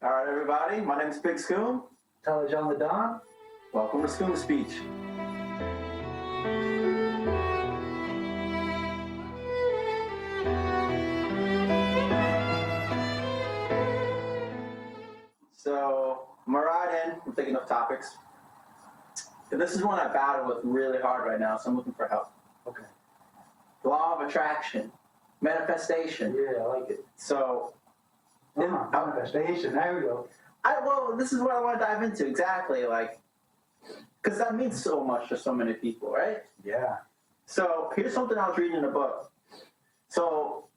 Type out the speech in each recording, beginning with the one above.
All right, everybody. My name is Big Skoom. Tyler John the Don. Welcome to Skoom Speech. So, I'm right in. I'm thinking of topics. And this is one I battle with really hard right now, so I'm looking for help. Okay. Law of attraction, manifestation. Yeah, I like it. So, Manifestation. There we go. This is what I want to dive into exactly, because that means so much to so many people, right? Yeah. So here's something I was reading in a book. So,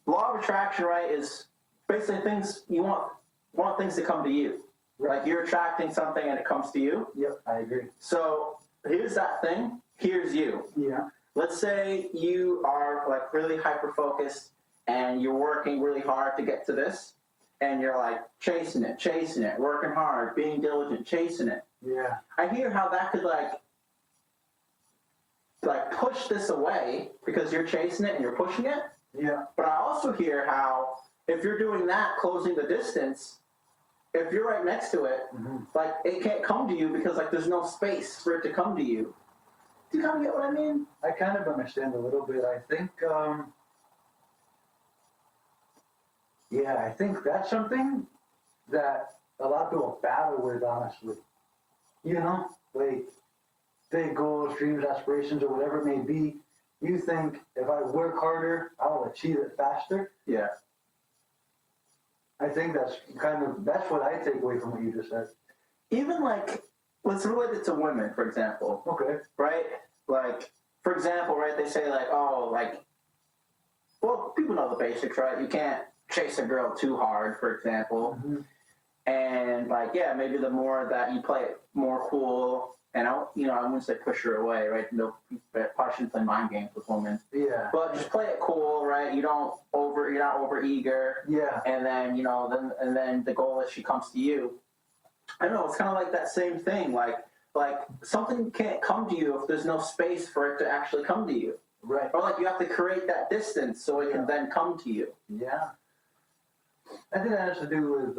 law of attraction, right, is basically things you want things to come to you. Right. Like you're attracting something and it comes to you. Yep, I agree. So here's that thing. Here's you. Yeah. Let's say you are like really hyper focused and you're working really hard to get to this, and you're like chasing it, working hard, being diligent, chasing it. Yeah. I hear how that could like push this away because you're chasing it and you're pushing it. Yeah. But I also hear how if you're doing that, closing the distance, if you're right next to it, like it can't come to you because like there's no space for it to come to you. Do you kind of get what I mean? I kind of understand a little bit. I think, I think that's something that a lot of people battle with, honestly. You know, like big goals, dreams, aspirations, or whatever it may be. You think if I work harder, I'll achieve it faster. Yeah. I think that's what I take away from what you just said. Even like, let's relate it to women, for example. Okay. Right? Like, for example, right, they say like, people know the basics, right? You can't chase a girl too hard, for example. And like, yeah, maybe the more that you play it more cool, and I wouldn't say push her away, right? No, probably shouldn't play mind games with women. Yeah. But just play it cool, right? You're not over eager. Yeah. And then then the goal is she comes to you. I don't know. It's kind of like that same thing. Like something can't come to you if there's no space for it to actually come to you. Right. Or like you have to create that distance so it can then come to you. Yeah. I think that has to do with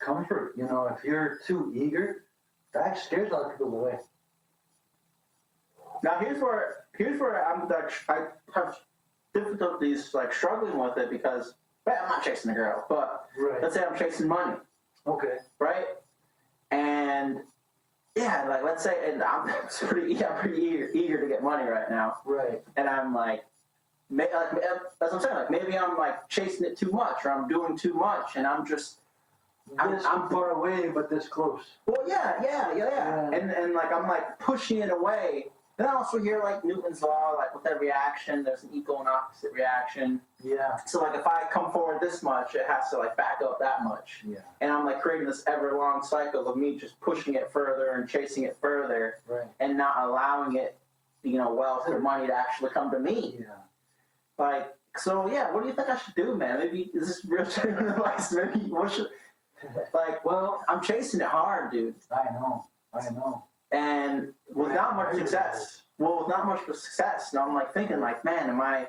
comfort. You know, if you're too eager, that scares a lot of people away. Now here's where I'm like, I have difficulties like struggling with it because I'm not chasing a girl, but let's say I'm chasing money. Okay. Right? And yeah, like let's say, and I'm pretty eager to get money right now. Right. And I'm like that's what I'm saying. Like maybe I'm like chasing it too much, or I'm doing too much, and I'm just I'm far away, but this close. Well, yeah. And like I'm like pushing it away. Then I also hear like Newton's law, like with every action, there's an equal and opposite reaction. Yeah. So like if I come forward this much, it has to like back up that much. Yeah. And I'm like creating this ever long cycle of me just pushing it further and chasing it further, and not allowing it, wealth or money to actually come to me. Yeah. Like, so yeah, what do you think I should do, man? Maybe is this real advice? Maybe what should well, I'm chasing it hard, dude. I know. And with not much success. Well, with not much success, now I'm like thinking, like, man, am I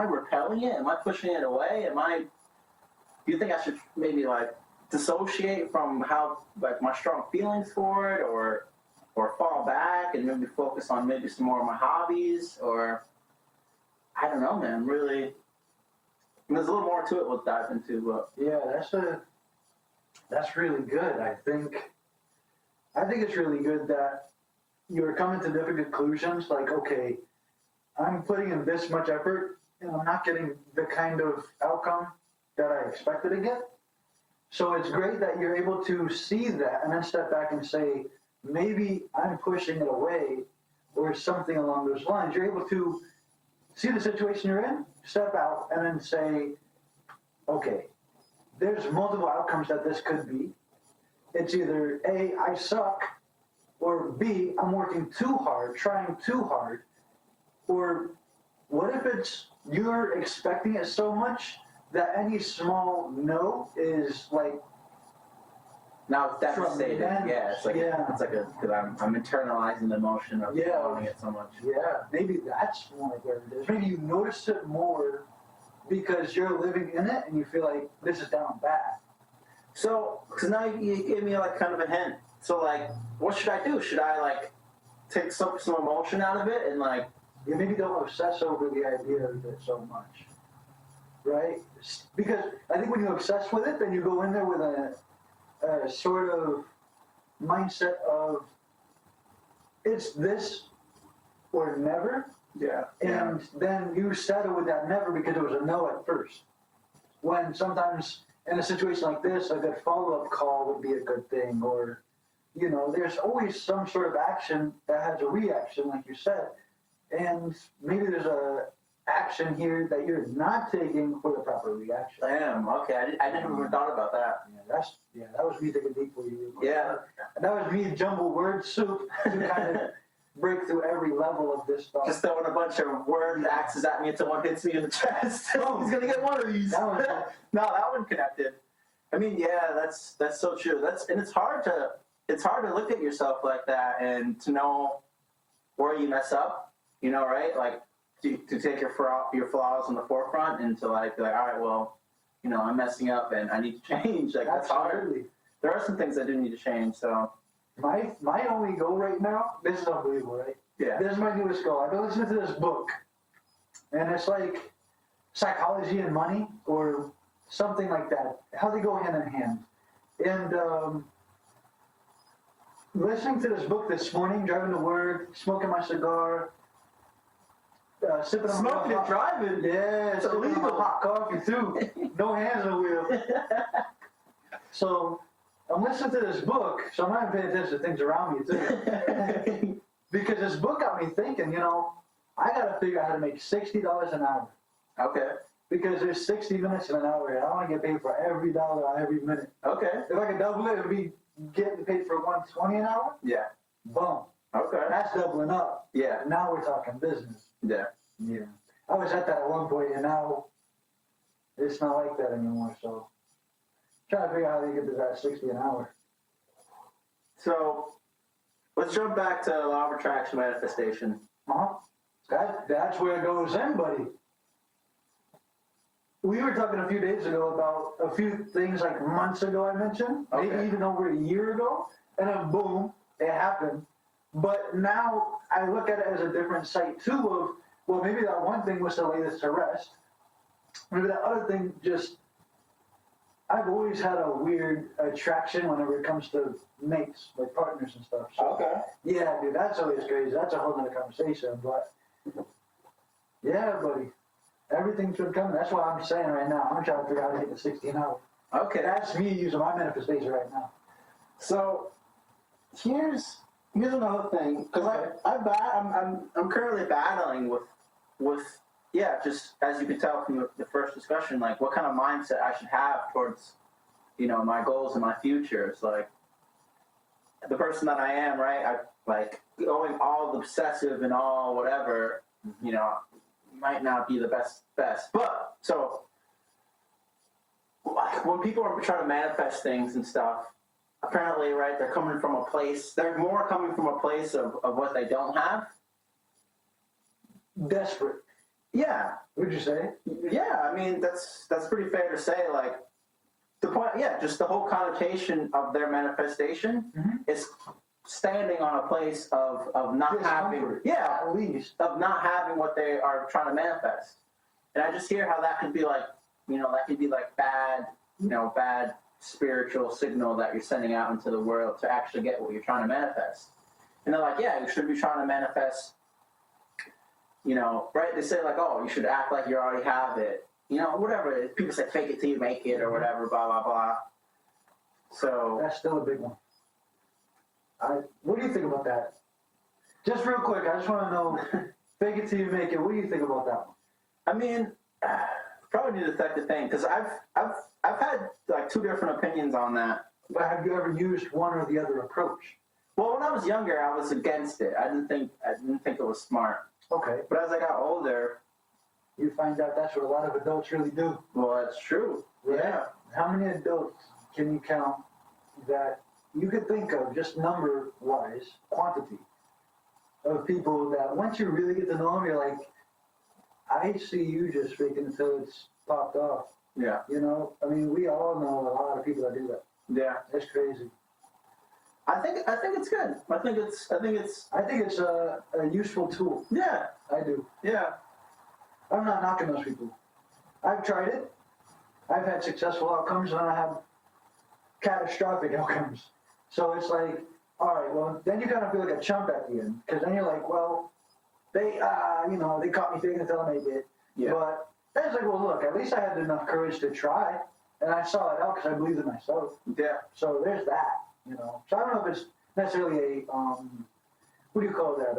repelling it? Am I pushing it away? Do you think I should maybe like dissociate from how like my strong feelings for it, or fall back and maybe focus on maybe some more of my hobbies, or I don't know, man. Really, there's a little more to it we'll dive into, but yeah, that's really good. I think it's really good that you're coming to different conclusions. Like, okay, I'm putting in this much effort, and I'm not getting the kind of outcome that I expected to get. So it's great that you're able to see that and then step back and say, maybe I'm pushing it away, or something along those lines. You're able to see the situation you're in, step out, and then say, okay, there's multiple outcomes that this could be. It's either A, I suck, or B, I'm working too hard, trying too hard. Or what if it's you're expecting it so much that any small no is like now it's devastating. It's because I'm internalizing the emotion of wanting it so much. Yeah, maybe that's more where it is. Maybe you notice it more because you're living in it and you feel like this is down bad. So, because now you gave me like kind of a hint. So like, what should I do? Should I like take some emotion out of it and like? You maybe don't obsess over the idea of it so much, right? Because I think when you obsess with it, then you go in there with a sort of mindset of it's this or never. Yeah. And then you settle with that never because it was a no at first. When sometimes in a situation like this, a good follow-up call would be a good thing, or, you know, there's always some sort of action that has a reaction, like you said. And maybe there's a action here that you're not taking for the proper reaction. I am. Okay. I never even thought about that. Yeah, that was me taking deep for you. Yeah. And that was me jumble word soup to kind of break through every level of this stuff. Just throwing a bunch of word axes at me until one hits me in the chest. Oh, he's gonna get one of these. That one, no, that one connected. I mean, yeah, that's so true. And it's hard to look at yourself like that and to know where you mess up. You know, right? Like to take your flaws in the forefront and to like, all right, well, you know, I'm messing up and I need to change. Like that's hard. There are some things I do need to change. So my only goal right now, this is unbelievable, right? yeah. This is my newest goal. I've been listening to this book, and it's like psychology and money or something like that. How they go hand in hand. And listening to this book this morning, driving to work, smoking my cigar, sipping on Smoking and driving. Yeah, it's sipping on illegal. my hot coffee too. No hands on the wheel. So I'm listening to this book, so I'm not even paying attention to things around me too. Because this book got me thinking, you know, I gotta figure out how to make $60 an hour. Okay. Because there's 60 minutes in an hour, and I want to get paid for every dollar on every minute. Okay. If I could double it, it'd be getting paid for $120 an hour. Yeah. Boom. Okay. That's doubling up. Yeah. Now we're talking business. Yeah. Yeah. I was at that at one point, and now it's not like that anymore. So, trying to figure out how to get to that 60 an hour. So, let's jump back to law of attraction manifestation. That's where it goes in, buddy. We were talking a few days ago about a few things like months ago I mentioned, maybe even over a year ago, and then boom, it happened. But now I look at it as a different sight too of, well, maybe that one thing was to lay this to rest. Maybe that other thing just, I've always had a weird attraction whenever it comes to mates, like partners and stuff. So, Okay. yeah, dude, that's always crazy. That's a whole nother conversation. But yeah, buddy, everything's been coming. That's what I'm saying right now. I'm trying to figure out how to get to 16 hours. Okay. That's me using my manifestation right now. So here's another thing, because I'm currently battling with just as you can tell from the first discussion, like what kind of mindset I should have towards, you know, my goals and my future. It's like the person that I am, right? I like going all obsessive and all whatever, you know, might not be the best. But so when people are trying to manifest things and stuff, apparently, right, they're coming from a place, they're more coming from a place of what they don't have. Desperate. Yeah. Would you say? Yeah, I mean, that's pretty fair to say. Like, the point, just the whole connotation of their manifestation is standing on a place of not having, at least, of not having what they are trying to manifest. And I just hear how that could be like, you know, that could be like bad spiritual signal that you're sending out into the world to actually get what you're trying to manifest. And they're like, yeah, you should be trying to manifest, you know, right? They say like, oh, you should act like you already have it. You know, whatever it is. People say fake it till you make it or whatever, blah, blah, blah. So that's still a big one. What do you think about that? Just real quick, I just want to know, fake it till you make it. What do you think about that one? I mean, probably need to affect the thing, because I've had like two different opinions on that. But have you ever used one or the other approach? Well, when I was younger, I was against it. I didn't think it was smart. Okay. But as I got older, you find out that's what a lot of adults really do. Well, that's true. Right? Yeah. How many adults can you count that you could think of, just number-wise, quantity, of people that once you really get to know them, you're like, I see you just faking until it's popped off. Yeah. You know? I mean, we all know a lot of people that do that. Yeah. It's crazy. I think it's good. I think it's a useful tool. yeah. I do. Yeah. I'm not knocking those people. I've tried it. I've had successful outcomes, and I have catastrophic outcomes. So it's like, all right, well, then you kind of feel like a chump at the end, because then you're like, well, they caught me thinking until I made it. Yeah. But then it's like, well, look, at least I had enough courage to try, and I saw it out because I believed in myself. Yeah. So there's that, So I don't know if it's necessarily a, what do you call that,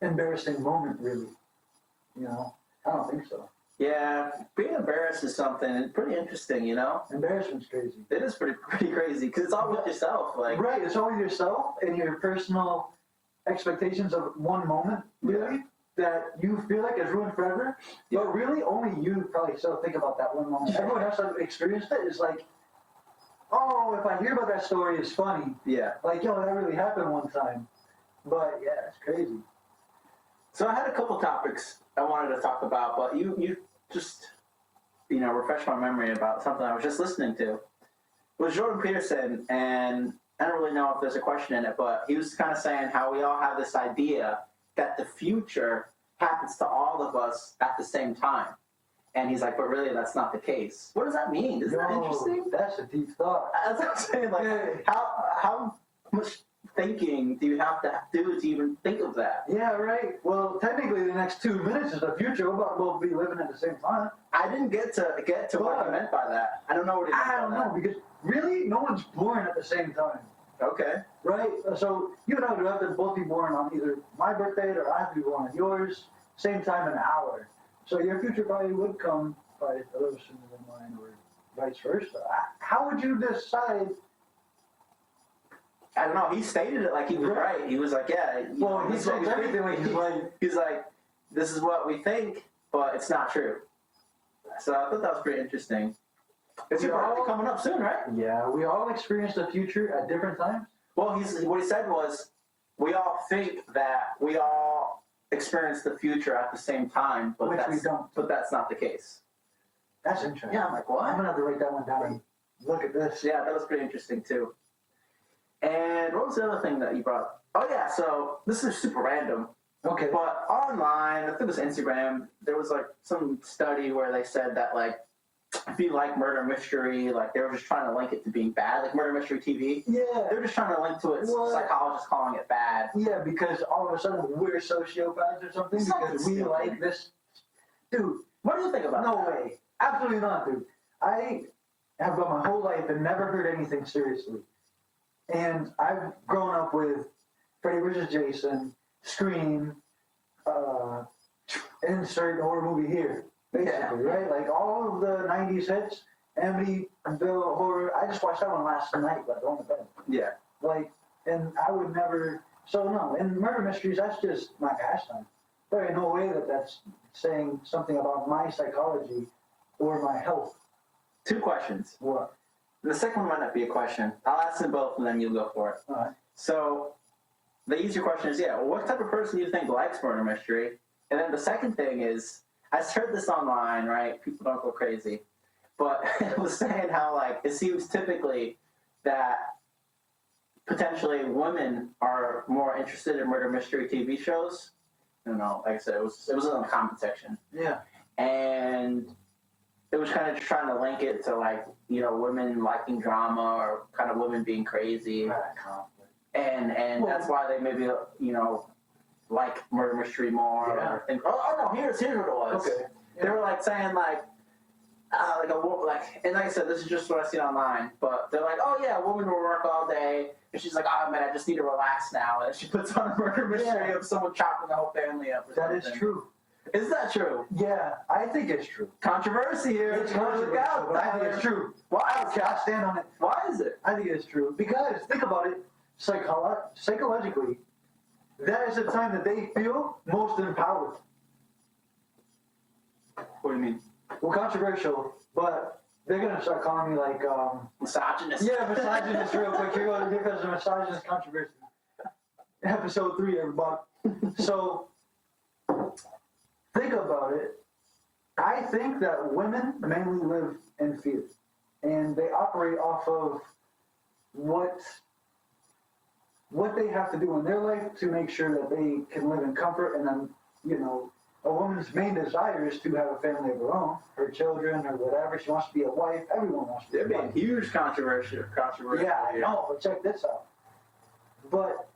embarrassing moment, really. I don't think so. Yeah, being embarrassed is something pretty interesting, Embarrassment's crazy. It is pretty crazy because it's all with yourself, like. Right, it's always yourself and your personal expectations of one moment, really, that you feel like is ruined forever. Yeah. But really, only you probably still think about that one moment. Everyone else that experienced it is like, oh, if I hear about that story, it's funny. Yeah. Like, that really happened one time. But yeah, it's crazy. So I had a couple topics I wanted to talk about, but you just, refresh my memory about something I was just listening to. It was Jordan Peterson, and I don't really know if there's a question in it, but he was kind of saying how we all have this idea that the future happens to all of us at the same time. And he's like, but really, that's not the case. What does that mean? Isn't that interesting? That's a deep thought. That's what I'm saying. Like, how much thinking do you have to do to even think of that? Yeah, right. Well, technically, the next 2 minutes is the future. What about we'll be living at the same time? I didn't get to what he meant by that. I don't know what he meant by that. I don't know, because really, no one's born at the same time. Okay. Right? So you and I would have to both be born on either my birthday or I have to be born on yours, same time and hour. So your future probably would come probably a little sooner than mine, or vice versa. How would you decide? I don't know. He stated it like he was right. He was like, yeah. Well, he said everything like he's like, this is what we think, but it's not true. So I thought that was pretty interesting. It's your birthday coming up soon, right? Yeah, we all experience the future at different times. Well, what he said was, we all think that we all experience the future at the same time, but Which we don't. But that's not the case. That's interesting. Yeah, I'm like, what? I'm gonna have to write that one down and look at this. Yeah, that was pretty interesting too. And what was the other thing that you brought up? Oh yeah, so this is super random. Okay. But online, I think it was Instagram, there was like some study where they said that like if you like murder mystery, like they were just trying to link it to being bad, like murder mystery TV. Yeah. They're just trying to link to it. What? Psychologists calling it bad. Yeah, because all of a sudden we're sociopaths or something because we like this. Dude, what do you think about that? No way. Absolutely not, dude. I have gone my whole life and never heard anything seriously. And I've grown up with Freddy vs. Jason, Scream, insert horror movie here, basically, right? Like all of the 90s hits, Amityville Horror. I just watched that one last night, like on the bed. Yeah. Like, and I would never, so no, in murder mysteries, that's just my pastime. There ain't no way that that's saying something about my psychology or my health. 2 questions. What? The second one might not be a question. I'll ask them both and then you'll go for it. All right. So, the easier question is, what type of person do you think likes murder mystery? And then the second thing is, I heard this online, right? People don't go crazy. But it was saying how, like, it seems typically that potentially women are more interested in murder mystery TV shows. I don't know, like I said, it was in the comment section. Yeah. And it was kind of just trying to link it to, like, women liking drama or kind of women being crazy. And that's why they maybe, like murder mystery more. Yeah. Or think, no, here's what it was. Okay. Yeah. They were like saying and like I said, this is just what I see online, but they're like, oh yeah, a woman will work all day, and she's like, oh man, I just need to relax now, and she puts on a murder mystery of someone chopping the whole family up. That is true. Is that true? Yeah, I think it's true. Controversy here. It's controversial, but I think it's true. Why? Okay, I stand on it. Why is it? I think it's true. Because, think about it, psychologically, that is the time that they feel most empowered. What do you mean? Well, controversial, but they're going to start calling me like... misogynist. Yeah, misogynist real quick. Here goes the misogynist controversy. Episode 3, everybody. So, think about it. I think that women mainly live in fear. and they operate off of what they have to do in their life to make sure that they can live in comfort. And then, you know, a woman's main desire is to have a family of her own, her children or whatever. She wants to be a wife. Everyone wants to be a There'd be wife. a huge controversy. Yeah, I know, but check this out. But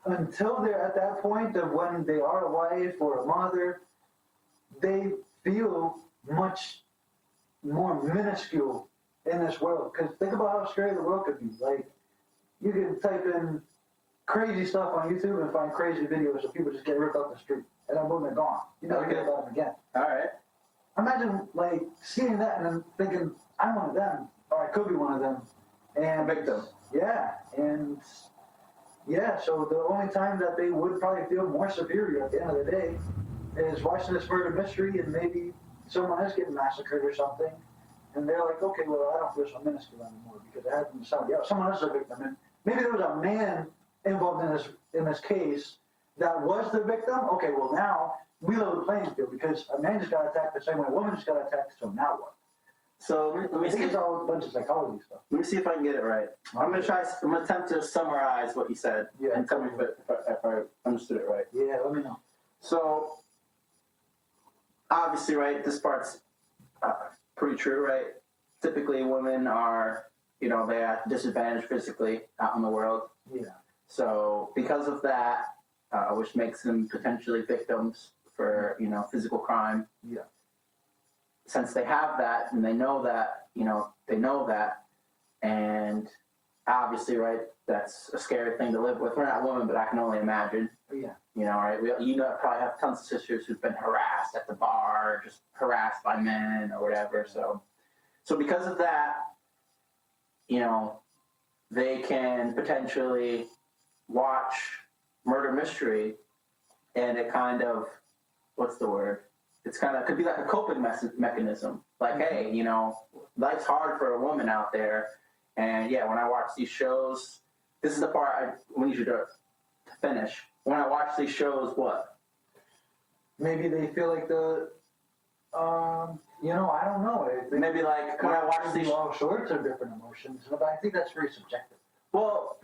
until they're at that point of when they are a wife or a mother, they feel much more minuscule in this world. Because think about how scary the world could be. Like, you can type in crazy stuff on YouTube and find crazy videos of people just getting ripped off the street. And then boom, they're gone. You never hear about them again. All right. Imagine, like, seeing that and then thinking, I'm one of them, or I could be one of them. And A victim. Yeah, and yeah, so the only time that they would probably feel more superior at the end of the day is watching this murder mystery and maybe someone is getting massacred or something. And they're like, okay, well, I don't feel so minuscule anymore because it happened to somebody else. Someone else is a victim. And maybe there was a man involved in this case that was the victim. Okay, well, now we level the playing field because a man just got attacked the same way a woman just got attacked, so now what? So let me I think see. it's all a bunch of psychology stuff. Let me see if I can get it right. I'm gonna attempt to summarize what you said and tell me if I understood it right. Yeah, let me know. So obviously, right, this part's pretty true, right? Typically, women are, you know, they're at disadvantage physically out in the world. Yeah. So because of that, which makes them potentially victims for, you know, physical crime. Yeah. Since they have that and they know that, you know, and obviously, right, that's a scary thing to live with. We're not women, but I can only imagine. Yeah. You know, right? You know, probably have tons of sisters who've been harassed at the bar, just harassed by men or whatever. So because of that, you know, they can potentially watch murder mystery, and it kind of, what's the word? It's kind of could be like a coping mechanism. Like, hey, you know, life's hard for a woman out there, and yeah, when I watch these shows, this is the part I need you to finish. When I watch these shows, what? Maybe they feel like you know, I don't know. Maybe like when I watch these, all sorts of different emotions, but I think that's very subjective. well,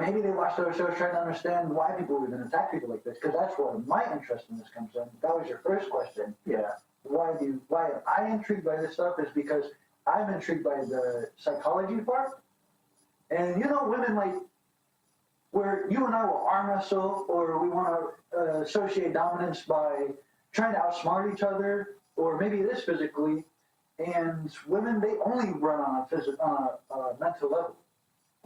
Maybe they watch those shows trying to understand why people even attack people like this, because that's where my interest in this comes in. That was your first question. yeah, Why am I intrigued by this stuff? Is because I'm intrigued by the psychology part. And you know, women like where you and I will arm wrestle, or we want to associate dominance by trying to outsmart each other, or maybe it is physically. And women, they only run on a mental level.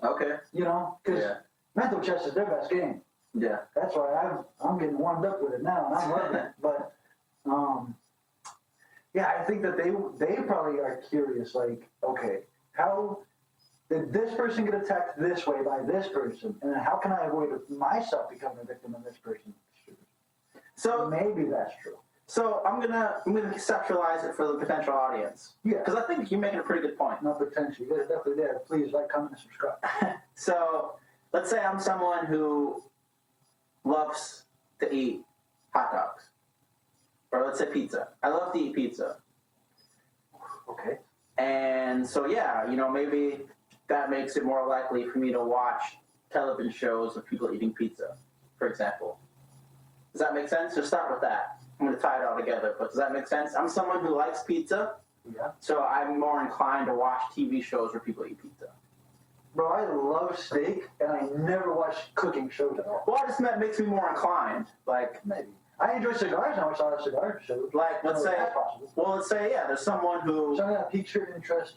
okay, You know, because mental chess is their best game. yeah, That's why I'm getting warmed up with it now, and I'm loving it. But yeah, I think that they probably are curious. Like, okay, how did this person get attacked this way by this person, and how can I avoid myself becoming a victim of this person's shoes? So Maybe that's true. So I'm gonna conceptualize it for the potential audience. Yeah. Because I think you're making a pretty good point. No potential. You guys are definitely there. Please like, comment, and subscribe. So let's say I'm someone who loves to eat hot dogs, or let's say pizza. I love to eat pizza, Okay. and so yeah, you know, maybe that makes it more likely for me to watch television shows of people eating pizza, for example. Does that make sense? Just start with that. I'm going to tie it all together, but does that make sense? I'm someone who likes pizza, Yeah. so I'm more inclined to watch TV shows where people eat pizza. Bro, I love steak, and I never watch cooking shows at all. Well, I just meant makes me more inclined. Like, Maybe. I enjoy cigars, and I watch a lot of cigar shows. like let's say, That's possible. well, let's say, yeah, there's someone who, Something that piques your interest.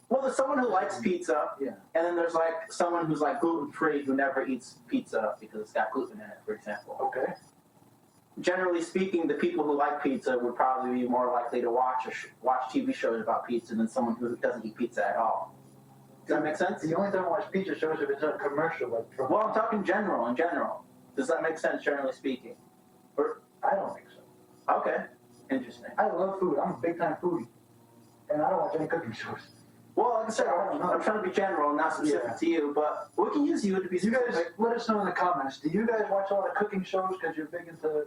well, there's someone who likes pizza, Yeah. and then there's like someone who's like gluten-free who never eats pizza because it's got gluten in it, for example. Okay. Generally speaking, the people who like pizza would probably be more likely to watch TV shows about pizza than someone who doesn't eat pizza at all. Does that make sense? The only time I watch pizza shows if it's a commercial, like from. Well, I'm talking in general. Does that make sense, generally speaking? I don't think so. Okay. Interesting. I love food. I'm a big time foodie, and I don't watch any cooking shows. Well, like I said, I don't know. I'm trying to be general and not specific to you, but we can use you to be You guys, specific. let us know in the comments. Do you guys watch a lot of cooking shows because you're big into?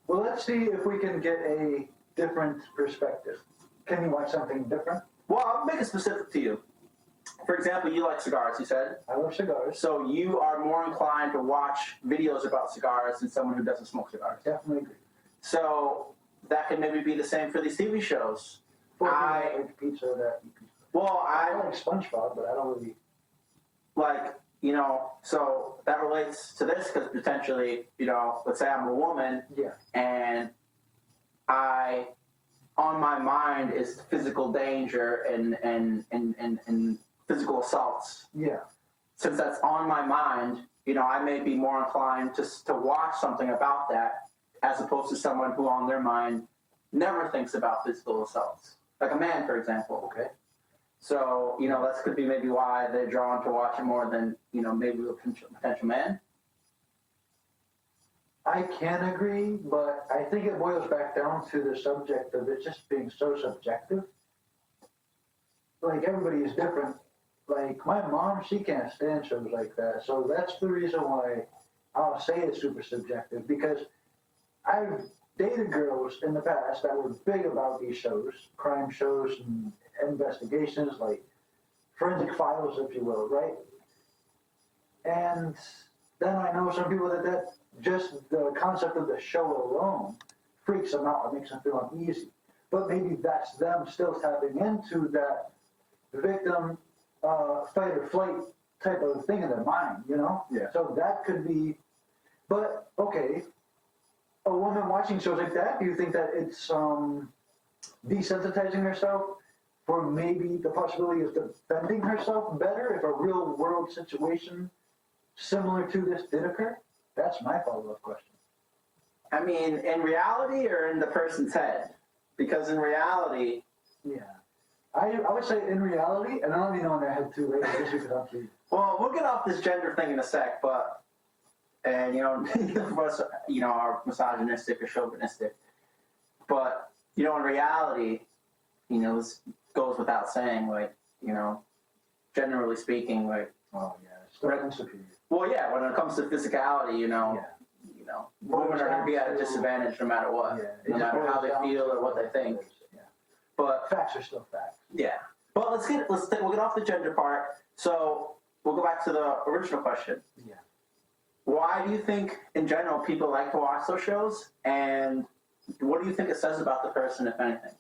Well, let's see if we can get a different perspective. can you watch something different? Well, I'll make it specific to you. For example, you like cigars, you said. I love cigars. So you are more inclined to watch videos about cigars than someone who doesn't smoke cigars. Definitely agree. So that can maybe be the same for these TV shows. Or I like pizza that eat pizza. Well, I like SpongeBob, but I don't really like, you know, so that relates to this because potentially, you know, let's say I'm a woman and on my mind is physical danger and physical assaults. Yeah. Since that's on my mind, you know, I may be more inclined to watch something about that as opposed to someone who on their mind never thinks about physical assaults. Like a man, for example. Okay. So, you know, that could be maybe why they're drawn to watch it more than, you know, maybe a potential man. I can agree, but I think it boils back down to the subject of it just being so subjective. Like, everybody is different. Like, my mom, she can't stand shows like that. So that's the reason why I'll say it's super subjective, because I've dated girls in the past that were big about these shows, crime shows and investigations, like forensic files, if you will, right? And then I know some people that just the concept of the show alone freaks them out, it makes them feel uneasy. But maybe that's them still tapping into that victim fight or flight type of thing in their mind, you know? Yeah. So that could be, but okay, a woman watching shows like that, do you think that it's desensitizing herself for maybe the possibility of defending herself better if a real world situation similar to this did occur? That's my follow-up question. I mean, in reality or in the person's head? Because in reality... Yeah. I would say in reality, and I don't even know in their head too later, just because I'm too... Well, we'll get off this gender thing in a sec, but... And, you know, neither of us, you know, are misogynistic or chauvinistic. But, you know, in reality, you know, this goes without saying, like, you know, generally speaking, like... Oh, yeah. It's still superior. Well, yeah, when it comes to physicality, you know, women are going to be at a disadvantage no matter what, no matter how they feel or what they think. Yeah. But facts are still facts. Yeah. But we'll get off the gender part. So we'll go back to the original question. Yeah. Why do you think, in general, people like to watch those shows? And what do you think it says about the person, if anything?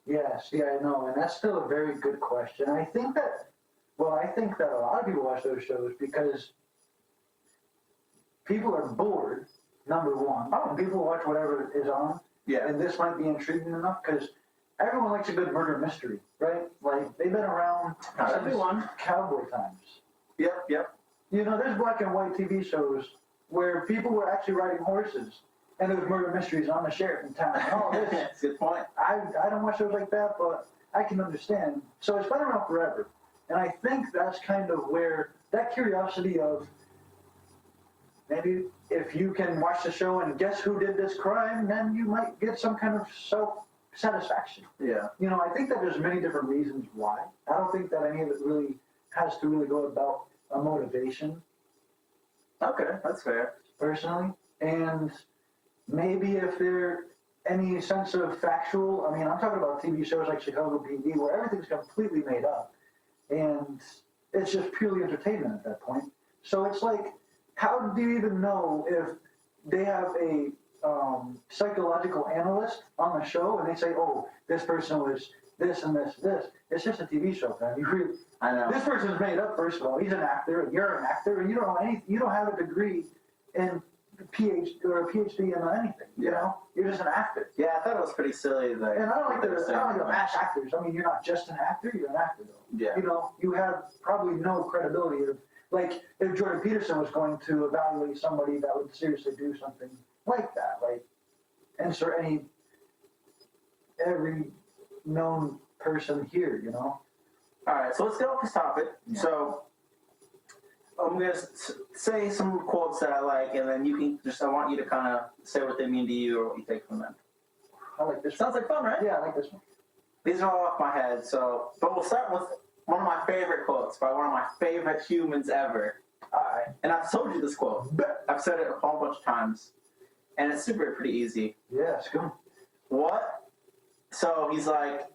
Yes, yeah, I know, and that's still a very good question. I think that a lot of people watch those shows because people are bored, number one. And people watch whatever is on. Yeah. And this might be intriguing enough because everyone likes a good murder mystery, right? Like, they've been around since cowboy times. Yep. You know, there's black and white TV shows where people were actually riding horses and there was murder mysteries on the sheriff in town. And all this. That's a good point. I don't watch shows like that, but I can understand. So it's been around forever. And I think that's kind of where that curiosity of maybe if you can watch the show and guess who did this crime, then you might get some kind of self-satisfaction. Yeah. You know, I think that there's many different reasons why. I don't think that any of it really has to really go about a motivation. Okay, that's fair. Personally. And maybe if there any sense of factual, I mean, I'm talking about TV shows like Chicago PD where everything's completely made up. And it's just purely entertainment at that point. So it's like, how do you even know if they have a psychological analyst on the show and they say, oh, this person was this and this. It's just a TV show, man. I know. This person's made up, first of all. He's an actor, and you're an actor, and you don't know anything. You don't have a degree in PhD or a PhD in anything. You know, you're just an actor. Yeah, I thought it was pretty silly. And I don't like the mass actors. I mean, you're not just an actor; you're an actor, though. Yeah. You know, you have probably no credibility. Like, if Jordan Peterson was going to evaluate somebody that would seriously do something like that, like insert every known person here, you know. All right, so let's get off this topic. Yeah. So I'm going to say some quotes that I like, and then you can I want you to kind of say what they mean to you or what you take from them. I like this. Sounds like fun, right? Yeah, I like this one. These are all off my head, but we'll start with one of my favorite quotes by one of my favorite humans ever. And I've told you this quote. I've said it a whole bunch of times. And it's pretty easy. Yeah, it's good. So he's like,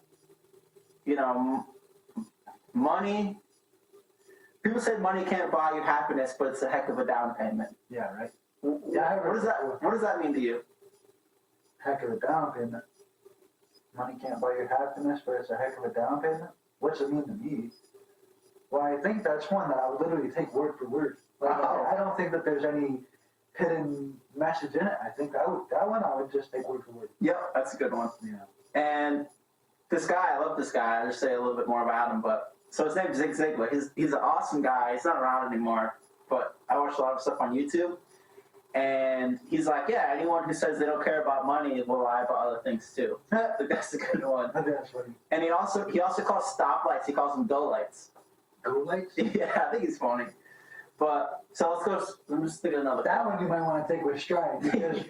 you know, money. People say money can't buy you happiness, but it's a heck of a down payment. Yeah, right. What does that mean to you? Heck of a down payment. Money can't buy you happiness, but it's a heck of a down payment. What's it mean to me? Well, I think that's one that I would literally take word for word. Like, I don't think that there's any hidden message in it. I think that one I would just take word for word. Yep, that's a good one. Yeah. And this guy, I love this guy. I'll just say a little bit more about him. But so his name's Zig Ziglar. He's an awesome guy. He's not around anymore, but I watch a lot of stuff on YouTube. And he's like, yeah, anyone who says they don't care about money will lie about other things too. That's a good one. That's funny. And he also calls stoplights. He calls them go lights. Go lights? Yeah, I think he's funny. But so let's go. I'm just thinking another. That one you might want to take with stride because.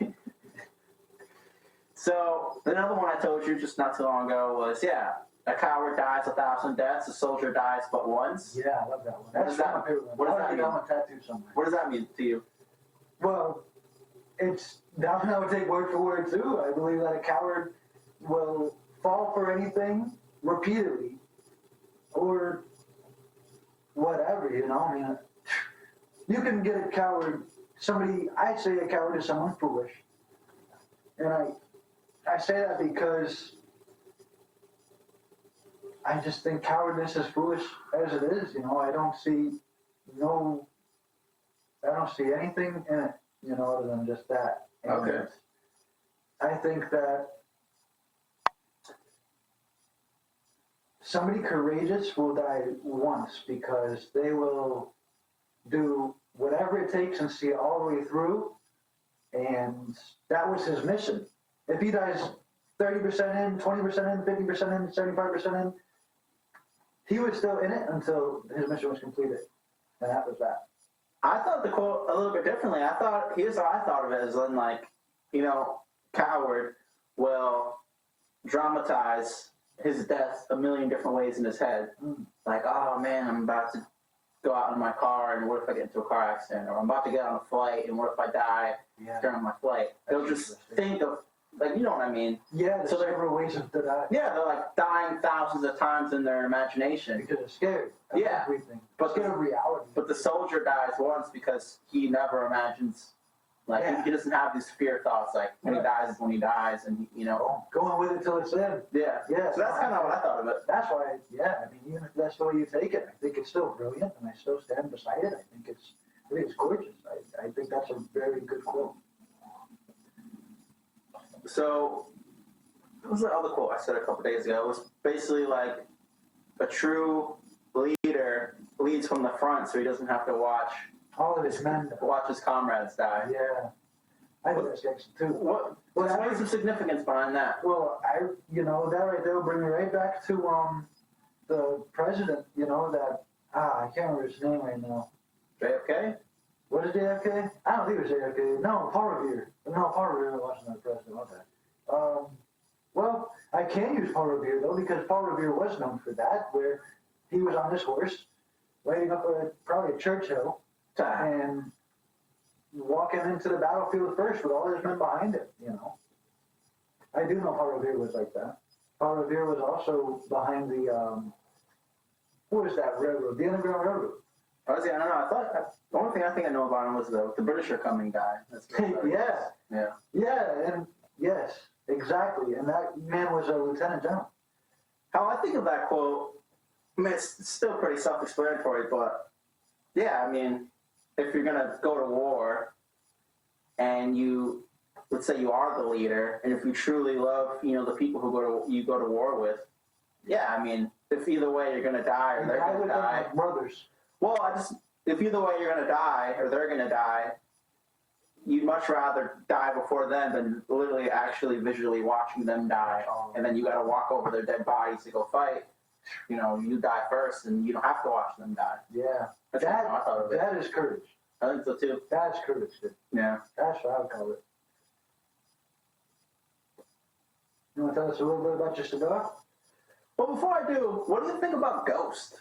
So another one I told you just not too long ago was a coward dies 1,000 deaths, a soldier dies but once. Yeah, I love that one. That's my favorite one. What does that mean? I want tattooed somewhere. What does that mean to you? Well, it's that one I would take word for word too. I believe that a coward will fall for anything repeatedly, or whatever. You know, I mean, you can get a coward. I'd say a coward is someone foolish, and I say that because I just think cowardice is foolish as it is. You know, I don't see anything in it, you know, other than just that. And okay. I think that somebody courageous will die once because they will do whatever it takes and see it all the way through. And that was his mission. If he dies 30% in, 20% in, 50% in, 75% in, he was still in it until his mission was completed. And that was that. I thought the quote a little bit differently. Here's how I thought of it, as in, like, you know, coward will dramatize his death a million different ways in his head. Like, oh man, I'm about to go out in my car, and what if I get into a car accident? Or I'm about to get on a flight, and what if I die during my flight? They'll just think of, like, you know what I mean? Yeah, there's several ways to die. Yeah, they're like dying thousands of times in their imagination. Because they're scared. That's everything. But scared of reality. But the soldier dies once because he never imagines, like, he doesn't have these fear thoughts, like, when he dies is when he dies, and, you know. Going with it till it's in. Yeah. Yeah. So that's kind of what I thought of it. That's why, I mean, even if that's the way you take it, I think it's still brilliant, and I still stand beside it. I think it's gorgeous. I think that's a very good quote. So, what was the other quote I said a couple days ago? It was basically like, a true leader leads from the front so he doesn't have to watch his comrades die. Yeah. I think that's excellent too. What's some significance behind that? Well, that right there will bring me right back to the president, you know, that, I can't remember his name right now. JFK? Was it JFK? I don't think it was JFK. No, Paul Revere. No, Paul Revere wasn't the president. Okay. Well, I can use Paul Revere, though, because Paul Revere was known for that, where he was on his horse, riding up probably a church hill, and walking into the battlefield first with all his men behind him, you know. I do know Paul Revere was like that. Paul Revere was also behind the, what was that railroad? The Underground Railroad. I don't know. The only thing I think I know about him was the British are coming guy. And yes, exactly. And that man was a lieutenant general. How I think of that quote, I mean, it's still pretty self-explanatory, but yeah, I mean, if you're gonna go to war, and let's say you are the leader, and if you truly love, you know, the people you go to war with, yeah, I mean, if either way you're gonna die or they're gonna die, like brothers. Well, if either way you're gonna die or they're gonna die, you'd much rather die before them than literally actually visually watching them die, and then you got to walk over their dead bodies to go fight. You know, you die first, and you don't have to watch them die. Yeah, that is courage. I think so too. That's courage, dude. Yeah, that's what I would call it. You want to tell us a little bit about your cigar? Well, before I do, what do you think about ghosts?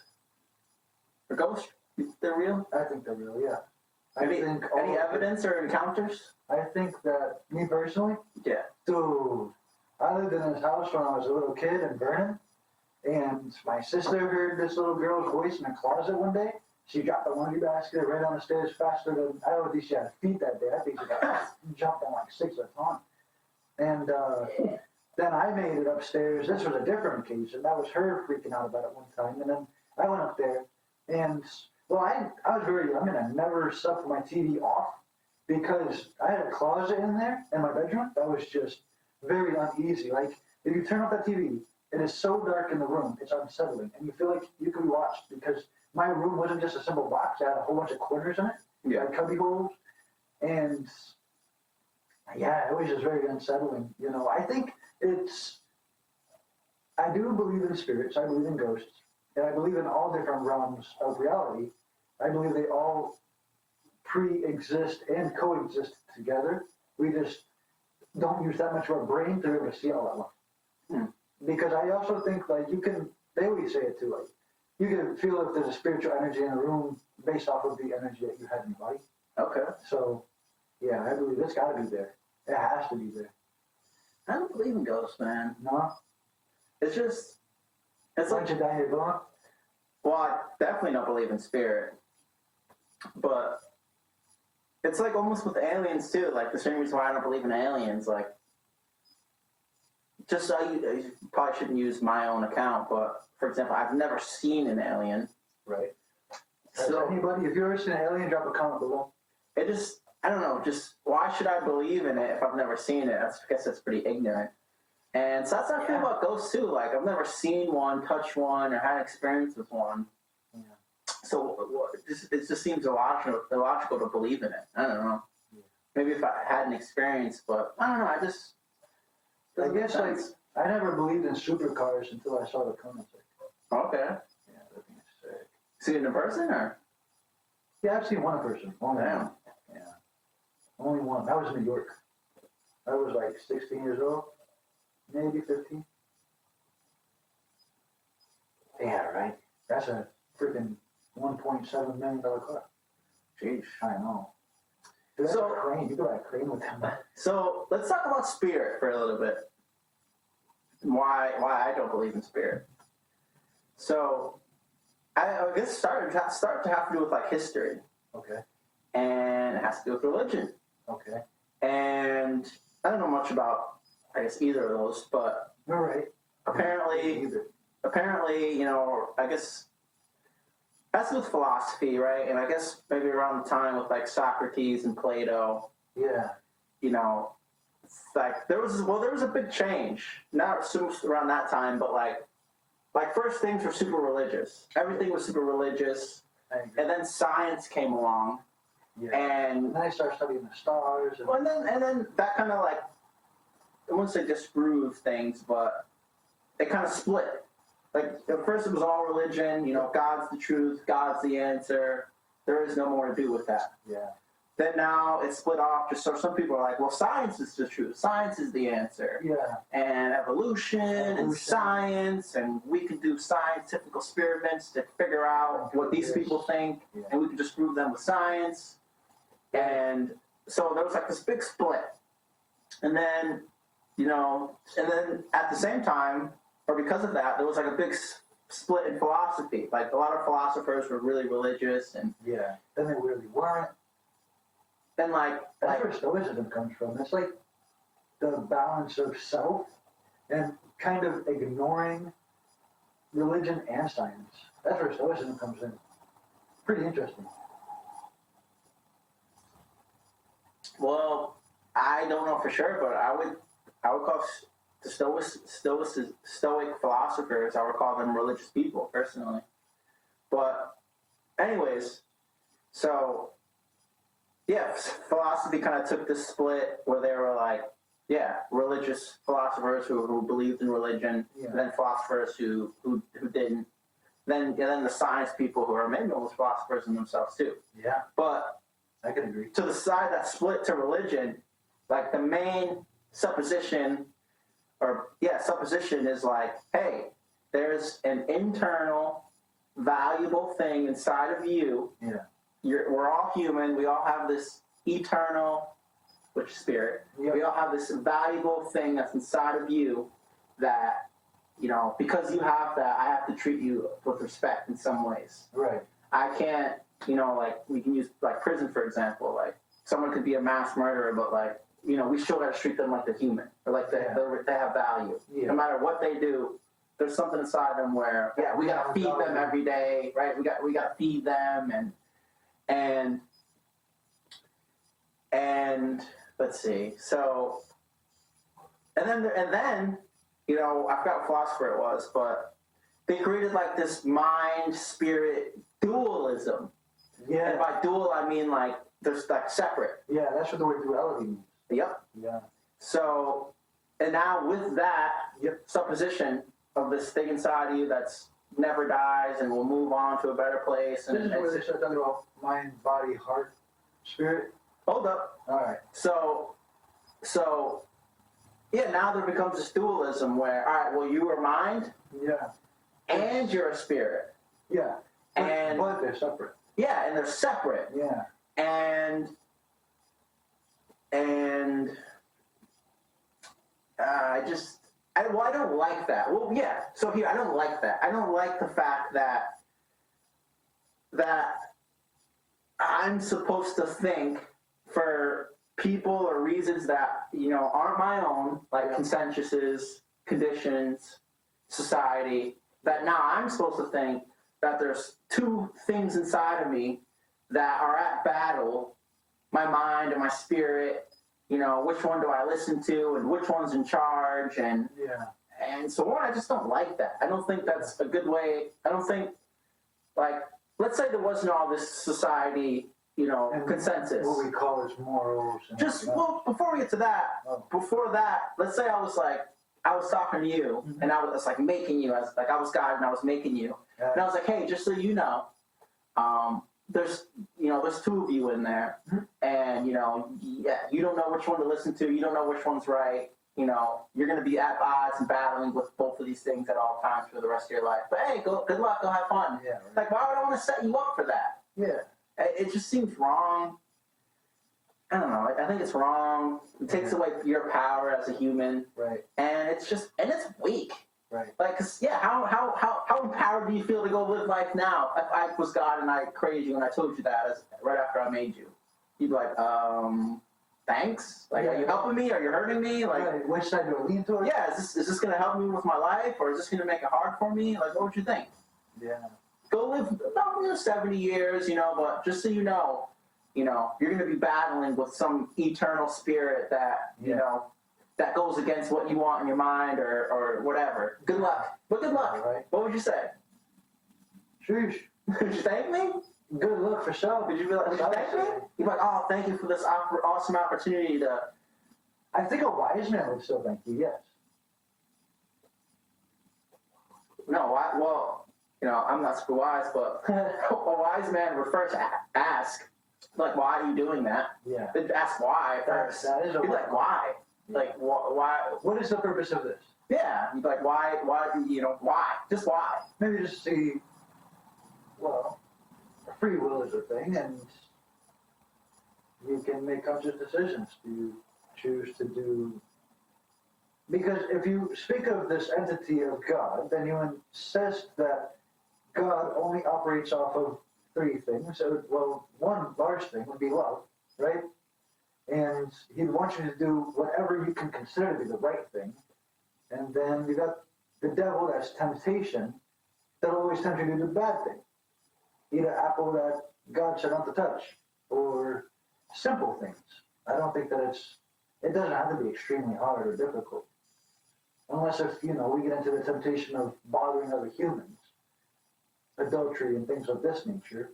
Are ghosts, they're real? I think they're real, yeah. Any evidence or encounters? I think that, me personally? Yeah. Dude, I lived in this house when I was a little kid in Vernon, and my sister heard this little girl's voice in a closet one day. She dropped the laundry basket right down the stairs faster than, I don't think she had feet that day. I think she got jumped on like 6 at a time. And then I made it upstairs. This was a different occasion. That was her freaking out about it one time. And then I went up there, and well, I was very young, and I never slept with my TV off because I had a closet in there in my bedroom that was just very uneasy. Like, if you turn off that TV, it is so dark in the room, it's unsettling, and you feel like you can be watched because my room wasn't just a simple box. It had a whole bunch of corners in it, like cubby holes, and yeah, it was just very unsettling. You know, I think I do believe in spirits, I believe in ghosts, and I believe in all different realms of reality. I believe they all pre-exist and coexist together. We just don't use that much of our brain to be able to see all at once. Because I also think, like, they always say it too, like, you can feel if there's a spiritual energy in a room based off of the energy that you had in your body. Okay. So, yeah, I believe it's got to be there. It has to be there. I don't believe in ghosts, man. No? It's Once like, you die, you're gone? well, I definitely don't believe in spirit. But it's like almost with aliens too. Like the same reason why I don't believe in aliens. Like, just so you probably shouldn't use my own account, but for example, I've never seen an alien. Right. So Anybody, if you've ever seen an alien, drop a comment below. it just, I don't know, just why should I believe in it if I've never seen it? I guess that's pretty ignorant. And so that's how I feel about ghosts too. Like, I've never seen one, touched one, or had experience with one. Yeah. So it just seems illogical to believe in it. I don't know. Yeah. Maybe if I had an experience, but I don't know. I guess, like, I never believed in supercars until I saw the comments. Okay. Yeah, that thing is sick. See it in person or? Yeah, I've seen one person. Only Damn. one. Yeah. Only one. That was in New York. I was like 16 years old. Maybe 15. Yeah, right. That's a freaking $1.7 million car. Jeez. I know. Dude, that's So- a crane. You go buy a crane with them. So let's talk about spirit for a little bit. Why I don't believe in spirit. So I guess start to have to do with like history, Okay. and it has to do with religion. Okay. And I don't know much about, I guess, either of those, but All right. apparently, you know, I guess that's with philosophy, right? And I guess maybe around the time with like Socrates and Plato, Yeah. you know, like there was a big change. Not around that time, but like first things were super religious. Everything was super religious, I agree. and then science came along, Yeah. and And then I started studying the stars. And, and then that kind of like, I wouldn't say disproved things, but it kind of split. Like at first it was all religion, you know, God's the truth, God's the answer. There is no more to do with that. yeah. Then now it's split off. Just so some people are like, well, science is the truth. Science is the answer. Yeah. And evolution and science, and we can do scientific experiments to figure out what these people think, Yeah. and we can just prove them with science. And so there was like this big split. And then, you know, and then at the same time, or because of that, there was like a big split in philosophy. Like a lot of philosophers were really religious, and Yeah. Then they really weren't. then That's where Stoicism comes from. It's like the balance of self and kind of ignoring religion and science. That's where Stoicism comes in. Pretty interesting. well, I don't know for sure, but I would call the Stoic philosophers, I would call them religious people personally. But anyways, so yeah, philosophy kind of took this split where they were like, yeah, religious philosophers who believed in religion, Yeah. and then philosophers who didn't. Then the science people who are maybe almost philosophers in themselves too. Yeah, But I can agree. to the side that split to religion, like the main supposition is like, hey, there's an internal valuable thing inside of you. Yeah. We're all human. We all have this eternal, which is spirit. Yep. We all have this valuable thing that's inside of you that, you know, because you have that, I have to treat you with respect in some ways. Right. I can't, you know, like, we can use, like, prison, for example. Like, someone could be a mass murderer, but, like, you know, we still got to treat them like they're human, or like they have value. Yeah. No matter what they do, there's something inside them where, yeah, we got to feed them every day, right? We got to feed them, and let's see. So, and then, you know, I forgot what philosopher it was, but they created like this mind spirit dualism. Yeah. And by dual, I mean like they're like separate. Yeah, that's what the word duality means. Yep. Yeah. So, and now with that supposition of this thing inside of you that's never dies and will move on to a better place. And this is where they start talking about mind, body, heart, spirit. Hold up. All right. So, yeah, now there becomes this dualism where, all right, well, you are mind, Yeah. and you're a spirit. Yeah. And but they're separate. yeah, and they're separate. Yeah. And I don't like that. Well, yeah. So here, I don't like that. I don't like the fact that I'm supposed to think for people or reasons that, you know, aren't my own, like consensuses, conditions, society, that now I'm supposed to think that there's two things inside of me that are at battle, my mind and my spirit. You know, which one do I listen to and which one's in charge? And so on, I just don't like that. I don't think that's a good way. I don't think, like, let's say there wasn't all this society, you know, and consensus. What we call as morals. Well, before we get to that, before that, let's say I was talking to you, and I was like making you, as like I was God and I was making you. And I was like, hey, just so you know, there's two of you in there, and you know, you don't know which one to listen to, you don't know which one's right, you know, you're going to be at odds and battling with both of these things at all times for the rest of your life. But hey, good luck, go have fun. Yeah, right. Like, why would I want to set you up for that? Yeah. It just seems wrong. I don't know. I think it's wrong. It takes away your power as a human. Right. And it's weak. Right. Like, 'cause, yeah, how empowered do you feel to go live life now? If I was God and I created you and I told you that right after I made you, you'd be like, thanks? Like, are you helping me? Are you hurting me? Like, right. Which side do I lean towards? Yeah, is this going to help me with my life, or is this going to make it hard for me? Like, what would you think? Yeah. Go live about 70 years, you know, but just so you know, you're going to be battling with some eternal spirit that, you know, that goes against what you want in your mind or whatever. Good luck. But good luck. Right. What would you say? Sheesh. Would you thank me? Good luck for sure. Would you thank me? You'd be like, oh, thank you for this awesome opportunity to... I think a wise man would still thank you, yes. No, well, you know, I'm not super wise, but a wise man would first ask, like, why are you doing that? Yeah. They'd ask why first. That is a You'd be like, why? Like, why? What is the purpose of this? Yeah. You'd be like, why, you know, why? Just why? Maybe just see, well, free will is a thing, and you can make conscious decisions to choose to do. Because if you speak of this entity of God, then you insist that God only operates off of three things. So, well, one large thing would be love, right? And he wants you to do whatever you can consider to be the right thing. And then you got the devil, that's temptation, that'll always tempt you to do bad things. Eat an apple that God said not to touch, or simple things. I don't think that it doesn't have to be extremely hard or difficult. Unless if, you know, we get into the temptation of bothering other humans, adultery and things of this nature,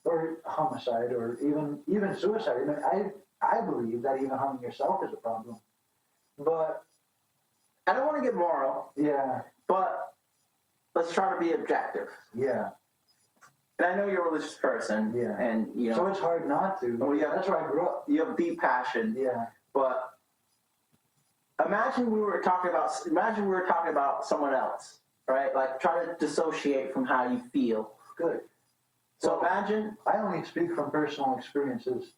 or homicide, or even suicide. I mean, I believe that even harming yourself is a problem. But I don't want to get moral. Yeah. But let's try to be objective. Yeah. And I know you're a religious person. Yeah. And, you know. So it's hard not to. Well, yeah, that's where I grew up. You have deep passion. Yeah. But imagine we were talking about someone else, right? Like, try to dissociate from how you feel. Good. So well, imagine. I only speak from personal experiences.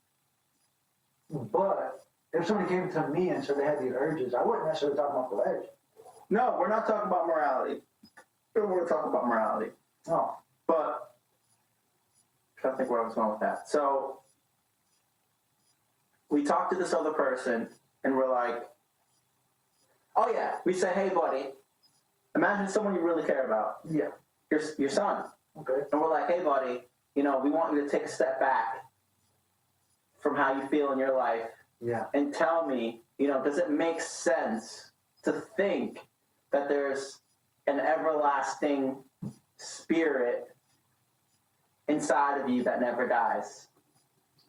But if somebody came to me and said they had the urges, I wouldn't necessarily talk about the edge. No, we're not talking about morality. We're talking about morality. No. But I'm trying to think where I was going with that. So we talk to this other person and we're like, oh yeah, we say, hey buddy, imagine someone you really care about. Yeah. Your son. Okay. And we're like, hey buddy, we want you to take a step back from how you feel in your life. Yeah. And tell me, does it make sense to think that there's an everlasting spirit inside of you that never dies?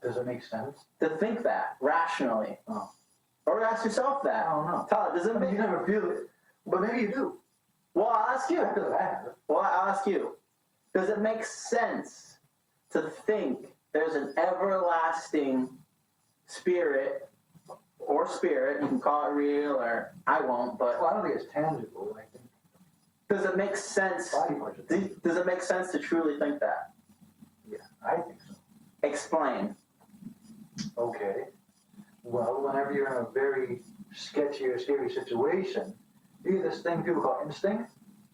Does it make sense? To think that rationally. Oh. Or ask yourself that. I don't know. Tyler, does it make You never feel it, but maybe you do. Well, I'll ask you. I feel that I have it. Well, I'll ask you. Does it make sense to think there's an everlasting spirit, you can call it real or I won't, but Well, I don't think it's tangible. I think does it make sense? body parts are tangible. Does it make sense to truly think that? Yeah, I think so. Explain. Okay. Well, whenever you're in a very sketchy or scary situation, you get this thing people call instinct.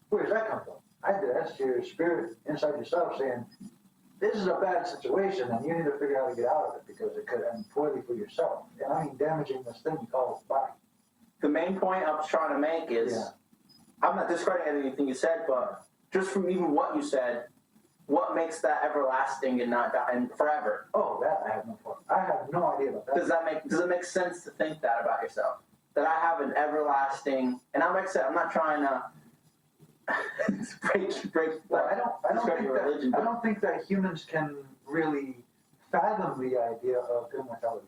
Where does that come from? That's your spirit inside yourself saying, this is a bad situation and you need to figure out how to get out of it because it could end poorly for yourself. And I mean damaging this thing you call body. The main point I was trying to make is, I'm not discrediting anything you said, but just from even what you said, what makes that everlasting and not die and forever? Oh, that I have no problem. I have no idea about that. Does it make sense to think that about yourself? That I have an everlasting, and like I said, I'm not trying to break. Well, I religion. don't think that humans can really fathom the idea of immortality.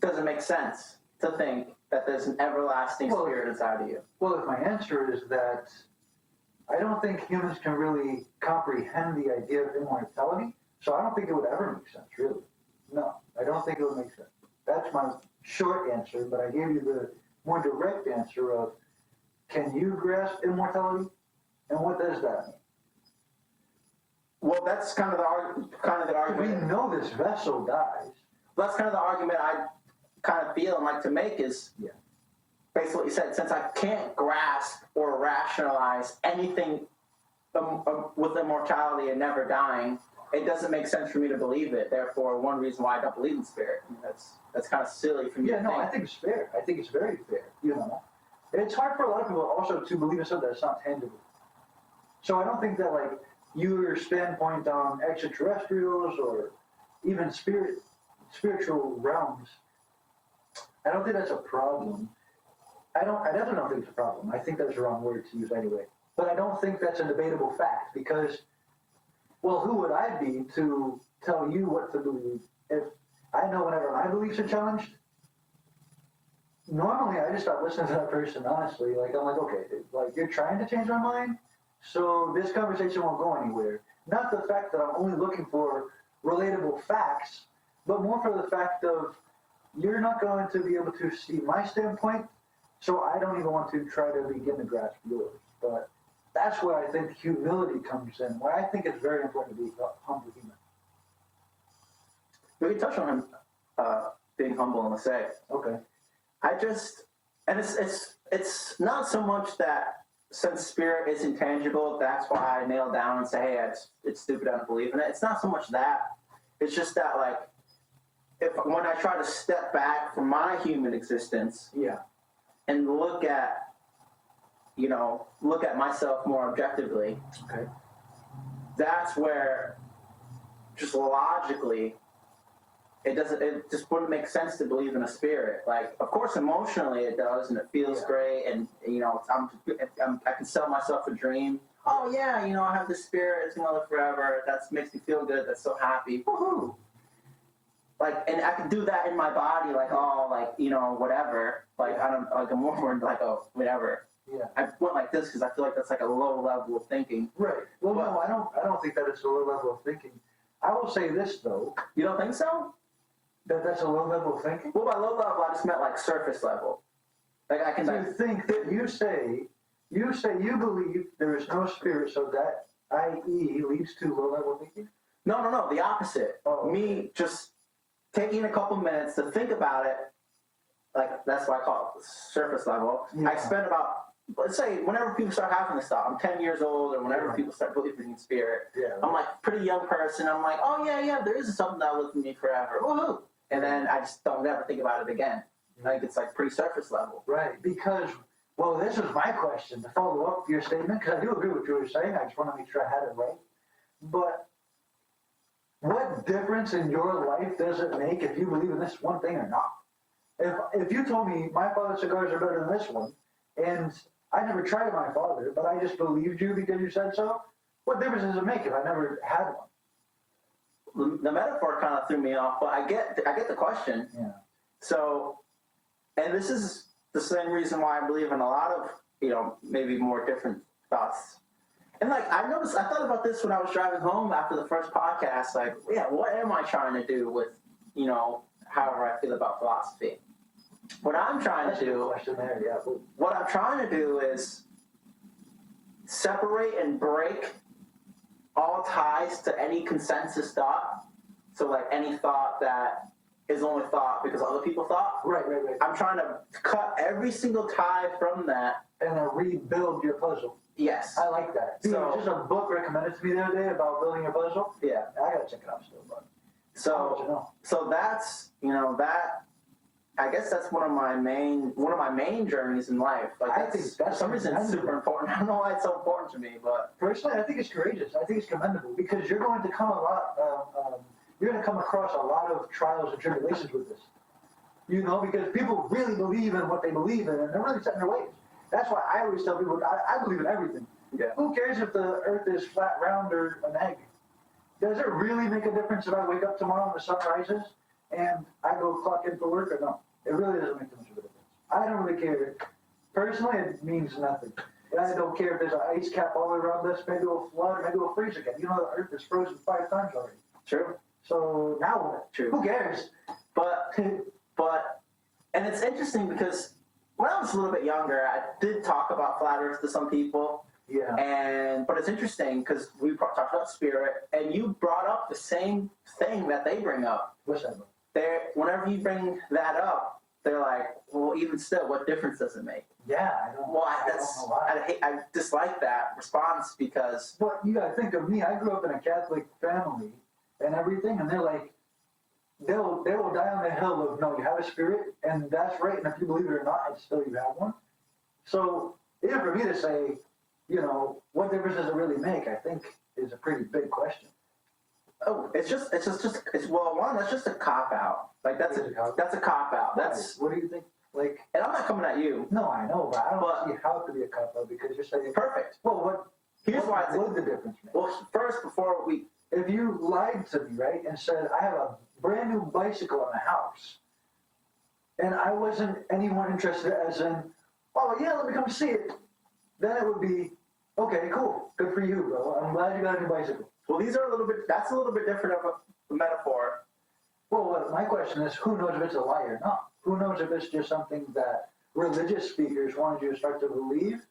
Does it make sense to think that there's an everlasting spirit inside of you? Well, if my answer is that I don't think humans can really comprehend the idea of immortality, so I don't think it would ever make sense, really. No, I don't think it would make sense. That's my short answer, but I gave you the more direct answer of, can you grasp immortality? And what does that mean? Well, that's kind of the argument. We know this vessel dies. That's kind of the argument I kind of feel and like to make is basically what you said. Since I can't grasp or rationalize anything with immortality and never dying, it doesn't make sense for me to believe it. Therefore, one reason why I don't believe in spirit. I mean, that's kind of silly for me to think. I think it's fair. I think it's very fair, It's hard for a lot of people also to believe in something that's not tangible. So I don't think that, like, your standpoint on extraterrestrials or even spiritual realms, I don't think that's a problem. I definitely don't think it's a problem. I think that's the wrong word to use anyway. But I don't think that's a debatable fact because, well, who would I be to tell you what to believe if I know whenever my beliefs are challenged? Normally, I just stop listening to that person, honestly. Like, I'm like, okay, like, you're trying to change my mind, so this conversation won't go anywhere. Not the fact that I'm only looking for relatable facts, but more for the fact of you're not going to be able to see my standpoint, so I don't even want to try to begin to grasp yours. But that's where I think humility comes in, where I think it's very important to be a humble human. We can touch on him being humble in a sec. Okay. It's not so much that since spirit is intangible, that's why I nail down and say, hey, it's stupid, I don't believe in it. It's not so much that. It's just that, like, when I try to step back from my human existence, and look at myself more objectively, okay, that's where just logically it just wouldn't make sense to believe in a spirit. Like, of course, emotionally it does, and it feels great, and I can sell myself a dream. Oh yeah, I have this spirit; it's gonna live forever. That makes me feel good. That's so happy. Woohoo! Like, and I can do that in my body, like, whatever. Like, I don't like a more like a whatever. Yeah. I went like this because I feel like that's like a low level of thinking. Right. Well, no, I don't think that it's a low level of thinking. I will say this though. You don't think so? That's a low level of thinking? Well, by low level, I just meant like surface level. Like I can. So you think that you say you believe there is no spirit, so that i.e. leads to low level thinking? No. The opposite. Oh, okay. Me just taking a couple minutes to think about it, like that's why I call it surface level. Yeah. I spend about, let's say, whenever people start having this thought, I'm 10 years old, or whenever people start believing in spirit, I'm like pretty young person. I'm like, oh yeah, there is something that lives with me forever. Woohoo! And then I just don't ever think about it again. Like it's like pretty surface level. Right, because, well, this is my question to follow up your statement, because I do agree with what you were saying. I just want to make sure I had it right. But what difference in your life does it make if you believe in this one thing or not? If you told me my father's cigars are better than this one, and I never tried my father, but I just believed you because you said so, what difference does it make if I never had one? The metaphor kind of threw me off, but I get the question. Yeah. So, and this is the same reason why I believe in a lot of, maybe more different thoughts. And like, I thought about this when I was driving home after the first podcast, like, yeah, what am I trying to do with, however I feel about philosophy? What I'm trying to do, what I'm trying to do is separate and break all ties to any consensus thought. So like any thought that is only thought because other people thought. Right. I'm trying to cut every single tie from that. And then rebuild your puzzle. Yes. I like that. So, just a book recommended to me the other day about building your puzzle. Yeah. I gotta check it out still, but. So that's, that, I guess that's one of my main journeys in life. Like I think that's for some reason it's super important. I don't know why it's so important to me, but personally, I think it's courageous. I think it's commendable because you're going to come you're going to come across a lot of trials and tribulations with this. Because people really believe in what they believe in, and they're really set in their ways. That's why I always tell people I believe in everything. Yeah. Who cares if the Earth is flat, round, or an egg? Does it really make a difference if I wake up tomorrow and the sun rises and I go clock in for work or no? It really doesn't make too much of a difference. I don't really care. Personally, it means nothing. And I don't care if there's an ice cap all around us. Maybe it'll flood. Maybe it'll freeze again. The Earth is frozen 5 times already. True. So now what? True. Who cares? But, and it's interesting because when I was a little bit younger, I did talk about flat Earth to some people. Yeah. But it's interesting because we talked about spirit, and you brought up the same thing that they bring up. What's that? Whenever you bring that up, they're like, well, even still, what difference does it make? Yeah, I don't know why. I dislike that response because. But you got to think of me. I grew up in a Catholic family and everything, and they're like, they will die on the hill of, no, you have a spirit, and that's right, and if you believe it or not, it's still you have one. So even for me to say, what difference does it really make, I think is a pretty big question. Oh, that's just a cop out. Like that's a cop out. That's what do you think? Like, and I'm not coming at you. No, I know, but I don't see how it could be a cop out because you're saying perfect. Well, what would the difference make? Well, first, if you lied to me, right, and said I have a brand new bicycle in the house, and I wasn't anyone interested, as in, oh yeah, let me come see it, then it would be, okay, cool, good for you, bro. I'm glad you got a new bicycle. Well, that's a little bit different of a metaphor. Well, my question is, who knows if it's a lie or not? Who knows if it's just something that religious speakers wanted you to start to believe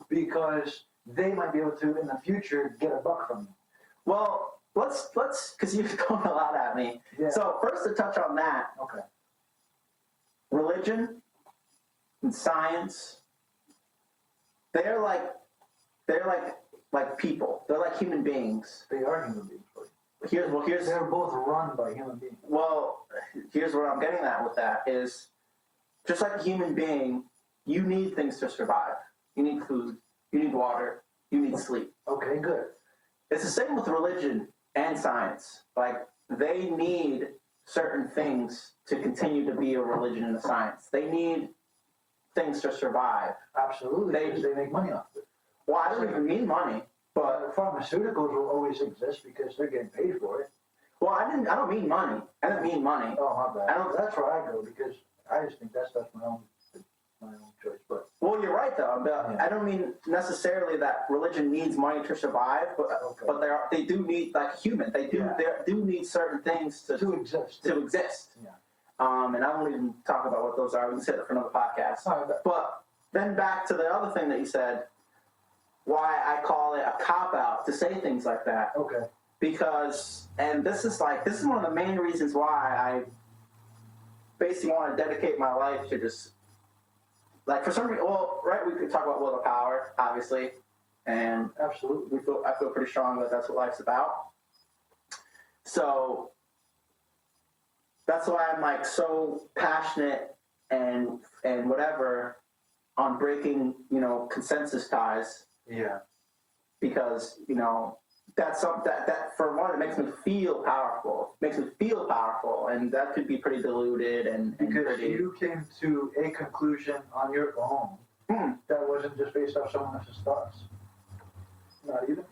because they might be able to, in the future, get a buck from you? Well, let's because you're throwing a lot at me. Yeah. So first to touch on that. Okay. Religion and science, they're like people. They're like human beings. They are human beings. They're both run by human beings. Well, here's what I'm getting at with that is, just like a human being, you need things to survive. You need food. You need water. You need sleep. Okay, good. It's the same with religion and science. Like, they need certain things to continue to be a religion and a science. They need things to survive. Absolutely, because they make money off it. Well, I don't even mean money, but pharmaceuticals will always exist because they're getting paid for it. Well, I don't mean money. I didn't mean money. Oh, my bad. That's where I go because I just think that stuff's my own choice. But well, you're right though. Yeah. I don't mean necessarily that religion needs money to survive, but they do need, like human. They do need certain things to exist. Yeah. And I won't even talk about what those are. We can save it for another podcast. But then back to the other thing that you said, why I call it a cop-out to say things like that. Okay. Because, and this is one of the main reasons why basically want to dedicate my life to just, like, for some reason, well, right, we could talk about will to power, obviously, and Absolutely. I feel pretty strong that that's what life's about. So that's why I'm like so passionate and whatever on breaking, you know, consensus ties, Yeah. because, you know, that's something that for one, it makes me feel powerful. It makes me feel powerful, and that could be pretty diluted and Because pretty. you came to a conclusion on your own that wasn't just based off someone else's thoughts. Not even.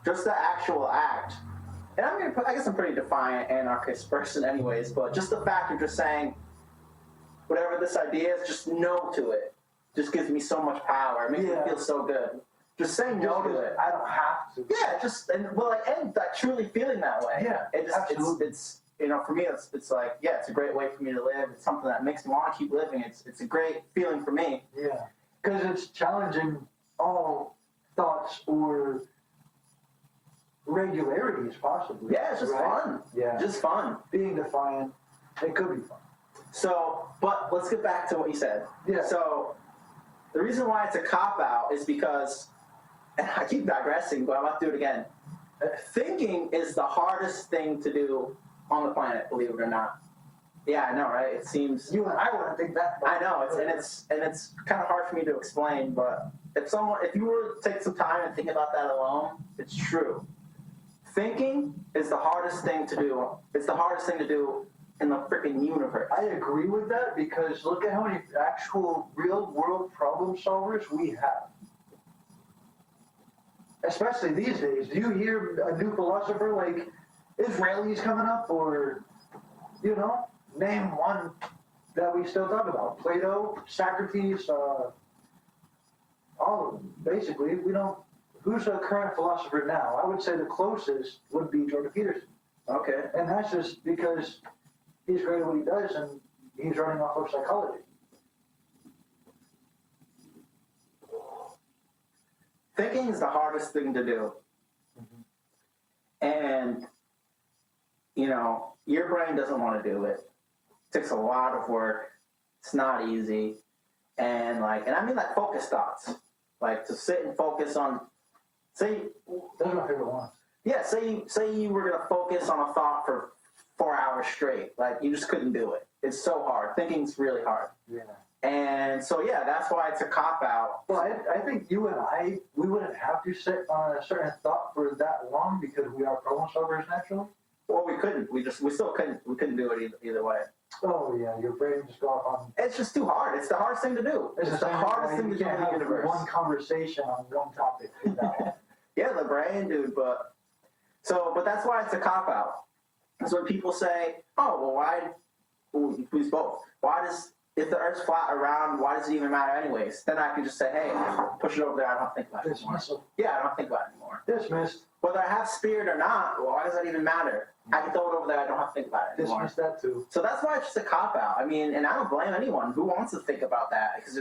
Just the actual act. And I mean, I guess I'm a pretty defiant anarchist person anyways, but just the fact of just saying, whatever this idea is, just no to it. Just gives me so much power. It makes me feel so good. Just saying no to it. I don't have to. Yeah, just, and like truly feeling that way. Yeah, absolutely. It's you know, for me, it's like, yeah, it's a great way for me to live. It's something that makes me want to keep living. It's a great feeling for me. Yeah, because it's challenging all thoughts or regularities, possibly. Yeah, it's just fun. Yeah, just fun. Being defiant, it could be fun. So, but let's get back to what you said. Yeah. So, the reason why it's a cop-out is because, and I keep digressing, but I'm about to do it again. Thinking is the hardest thing to do on the planet, believe it or not. Yeah, I know, right? It seems... You and I wouldn't think that. I know, it's kind of hard for me to explain, but if you were to take some time and think about that alone, it's true. Thinking is the hardest thing to do. It's the hardest thing to do in the freaking universe. I agree with that, because look at how many actual real-world problem solvers we have. Especially these days. Do you hear a new philosopher like Israelis coming up, or, you know, name one that we still talk about? Plato, Socrates, all of them. Basically, we don't. Who's a current philosopher now? I would say the closest would be Jordan Peterson. Okay. And that's just because he's great at what he does, and he's running off of psychology. Thinking is the hardest thing to do. Mm-hmm. And, you know, your brain doesn't want to do it. It takes a lot of work. It's not easy. And I mean like focus thoughts. Like to sit and focus on, That's my favorite one. Yeah, say you were going to focus on a thought for 4 hours straight. Like, you just couldn't do it. It's so hard. Thinking's really hard. Yeah. And so, yeah, that's why it's a cop-out. Well, I think you and I, we wouldn't have to sit on a certain thought for that long because we are problem solvers naturally. Well, we couldn't. We still couldn't. We couldn't do it either way. Oh, yeah, your brain just go off on... It's just too hard. It's the hardest thing to do. It's the hardest thing to do in the universe. One conversation on one topic. Yeah, the brain, dude, but that's why it's a cop-out. So when people say, oh, well, why, please both, if the Earth's flat or round, why does it even matter anyways? Then I can just say, hey, push it over there, I don't think about it anymore. Dismissal. Yeah, I don't think about it anymore. Dismissed. Whether I have spirit or not, well, why does that even matter? I can throw it over there, I don't have to think about it anymore. Dismiss that too. So that's why it's just a cop-out. I mean, and I don't blame anyone who wants to think about that, because,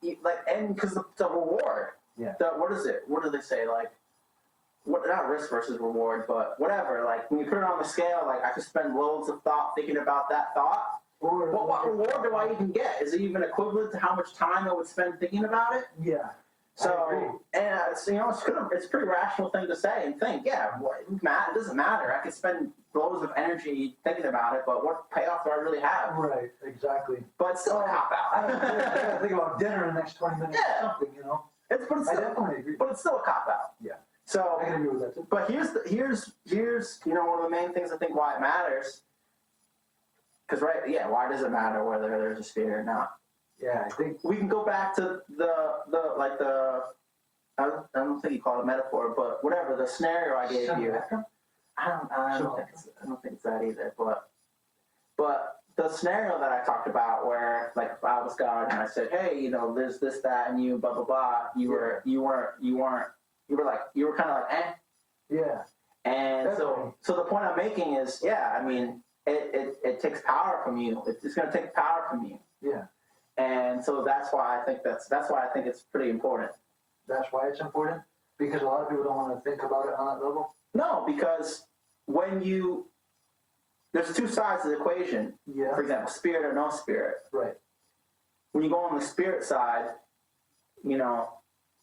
because the reward. Yeah. What is it? What do they say? Like, not risk versus reward, but whatever. Like, when you put it on the scale, like, I could spend loads of thought thinking about that thought. But what reward do I even get? Is it even equivalent to how much time I would spend thinking about it? Yeah. So, and it's a pretty rational thing to say and think. Yeah, it doesn't matter. I could spend loads of energy thinking about it, but what payoff do I really have? Right. Exactly. But it's still a cop out. I gotta think about dinner in the next 20 minutes or something, you know. I definitely agree. But it's still a cop out. Yeah. So, I can agree with that too. But here's one of the main things I think why it matters. Because why does it matter whether there's a sphere or not? Yeah, I think we can go back to I don't think you call it a metaphor, but whatever the scenario I gave you. I don't think it's that either. But the scenario that I talked about, where like if I was God and I said, hey, you know, there's this, that, and you, blah blah blah. You were kind of like, eh. Yeah. And so the point I'm making is, yeah, I mean, it takes power from you. It's going to take power from you. Yeah. And so that's why I think it's pretty important. That's why it's important? Because a lot of people don't want to think about it on that level? No, because when you there's two sides to the equation. Yeah. For example, spirit or no spirit. Right. When you go on the spirit side, you know,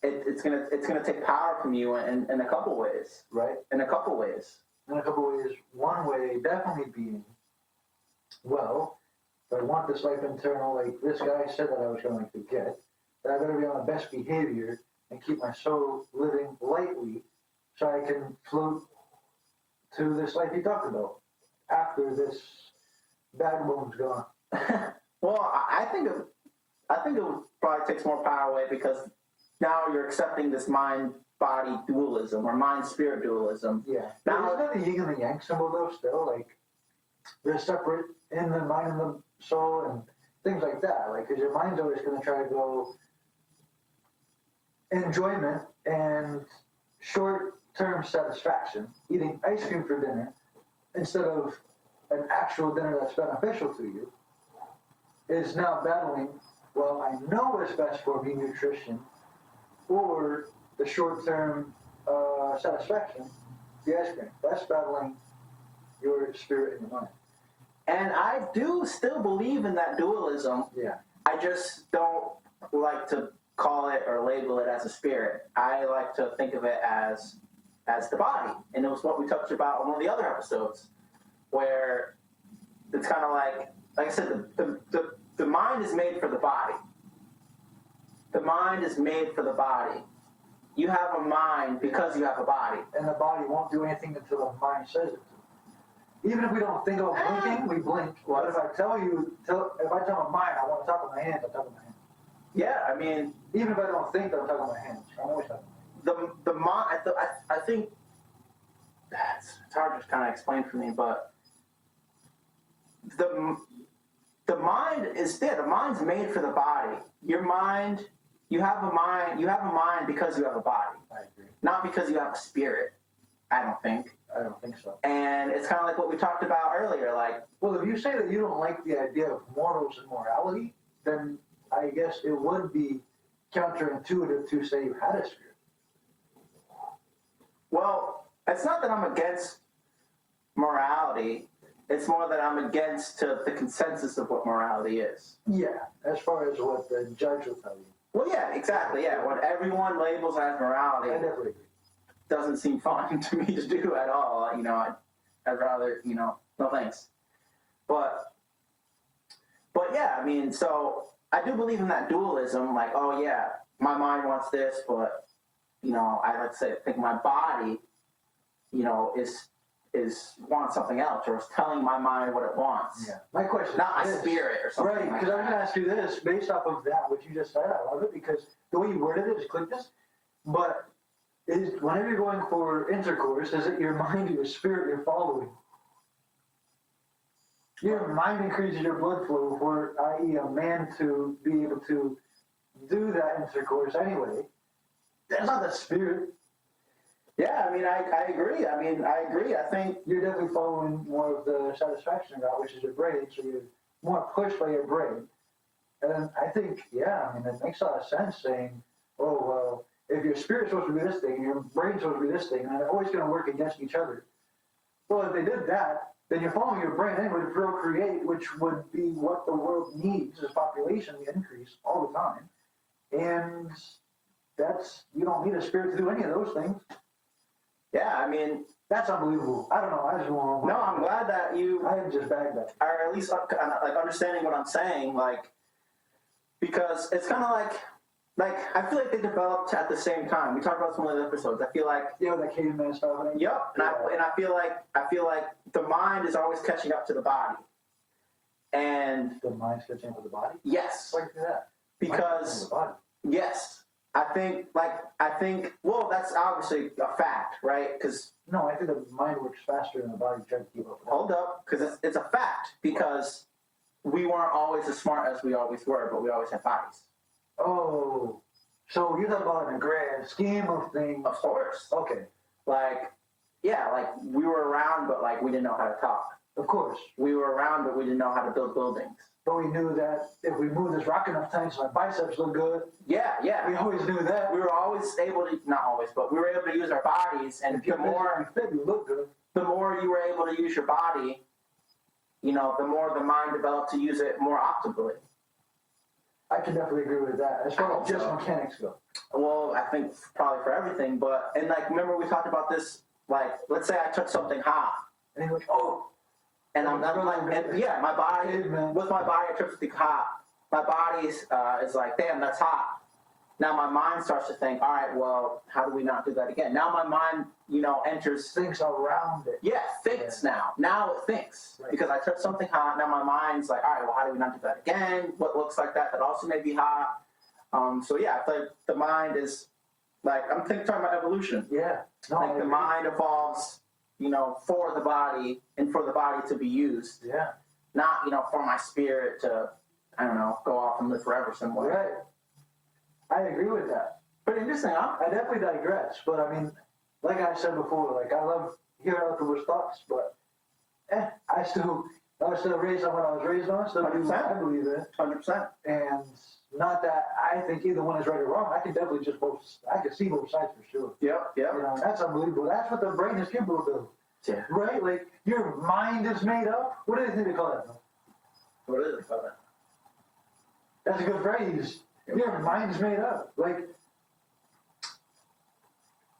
it's gonna take power from you in a couple ways. Right. In a couple ways. In a couple ways. One way definitely being, well, if I want this life eternal, like this guy said that I was going to get, that I better be on the best behavior and keep my soul living lightly so I can float to this life he talked about after this bad woman's gone. Well, I think it would probably takes more power away because now you're accepting this mind-body dualism or mind-spirit dualism. Yeah. Now, isn't that the yin and the yang symbol though still? Like, they're separate in the mind and the soul and things like that. Like, because your mind's always going to try to go enjoyment and short-term satisfaction, eating ice cream for dinner instead of an actual dinner that's beneficial to you, is now battling, well, I know what's best for me, nutrition, or the short-term satisfaction, the ice cream. That's battling your spirit and your mind. and I do still believe in that dualism. Yeah. I just don't like to call it or label it as a spirit. I like to think of it as the body. And it was what we touched about on one of the other episodes, where it's kind of like I said, the mind is made for the body. The mind is made for the body. You have a mind because you have a body. And the body won't do anything until the mind says it to. Even if we don't think about blinking, we blink. But if I tell my mind I want to talk with my hands, I talk with my hands. Yeah, I mean, Even if I don't think that I'm talking with my hands, I'm always talking with my hands. the mind. I think it's hard to kind of explain for me, but the mind is there. The mind's made for the body. Your mind. You have a mind. You have a mind because you have a body, I agree. not because you have a spirit. I don't think. I don't think so. And it's kind of like what we talked about earlier. Like, Well, if you say that you don't like the idea of morals and morality, then I guess it would be counterintuitive to say you had a spirit. well, it's not that I'm against morality. It's more that I'm against the consensus of what morality is. Yeah, as far as what the judge will tell you. Well, yeah, exactly. Yeah, what everyone labels as morality I definitely agree. doesn't seem fun to me to do at all. You know, I'd rather, no thanks. But yeah, I mean, so I do believe in that dualism. Like, oh yeah, my mind wants this, but I like to say, I think my body, is wants something else, or is telling my mind what it wants. Yeah. My question Not my is this. spirit or something. Right, like because I'm that. going to ask you this based off of that, what you just said. I love it because the way you worded it is clicked this. But whenever you're going for intercourse, is it your mind or your spirit you're following? Your mind increases your blood flow for, i.e., a man to be able to do that intercourse anyway. That's not the spirit. Yeah, I mean, I agree. I think You're definitely following more of the satisfaction route, which is your brain, so you're more pushed by your brain. And I think, yeah, I mean, it makes a lot of sense saying, oh, well, if your spirit's supposed to be this thing, and your brain's supposed to be this thing, and they're always going to work against each other. Well, if they did that, then you're following your brain anyway to procreate, which would be what the world needs as population increase all the time. And you don't need a spirit to do any of those things. yeah, I mean, That's unbelievable. I don't know. I just want to. no, I'm glad that you I just bagged that. are at least like understanding what I'm saying, like, because it's kind of like I feel like they developed at the same time. We talked about some of the episodes. I feel like Yeah, that caveman stuff. yep, and I feel like the mind is always catching up to the body, and The mind's catching up with the body. yes, Why do you do that? because The body. yes, I think well, that's obviously a fact, right? Because No, I think the mind works faster than the body trying to keep up. With hold up, because it's a fact, because we weren't always as smart as we always were, but we always had bodies. Oh, so you're talking about in the grand scheme of things. Of course. Okay, Like, yeah, like we were around, but like we didn't know how to talk. of course. We were around, but we didn't know how to build buildings. But we knew that if we move this rock enough times, my biceps look good. Yeah, yeah. We always knew that. We were always able to, not always, but we were able to use our bodies, and If you're the more physically fit, you look good. you were able to use your body, the more the mind develops to use it more optimally. I can definitely agree with that. As far as just mechanics go. Well, I think probably for everything, but, and like, remember we talked about this, like, let's say I took something hot, And you're like, oh, and I'm like, and yeah, my body, with my body, I took something hot, my body is like, damn, that's hot. Now my mind starts to think, all right, well, how do we not do that again? Now my mind, enters. things around it. Yeah, thinks now. Now it thinks. Right. Because I took something hot, now my mind's like, all right, well, how do we not do that again? What looks like that also may be hot. So yeah, I think the mind is, like, I'm talking about evolution. Yeah. No, Like the mind evolves, for the body and for the body to be used. Yeah. Not, for my spirit to, I don't know, go off and live forever somewhere. Right. I agree with that. Pretty interesting, huh? I definitely digress, but I mean, like I said before, like I love hearing other thoughts, but I was still raised on what I was raised on, still do what I believe in. 100%. And not that I think either one is right or wrong. I can definitely I can see both sides for sure. Yep. That's unbelievable. That's what the brain is capable of. Yeah. Right? Like your mind is made up. What do they think they call that? What is it called? That's a good phrase. Your mind's made up. Like,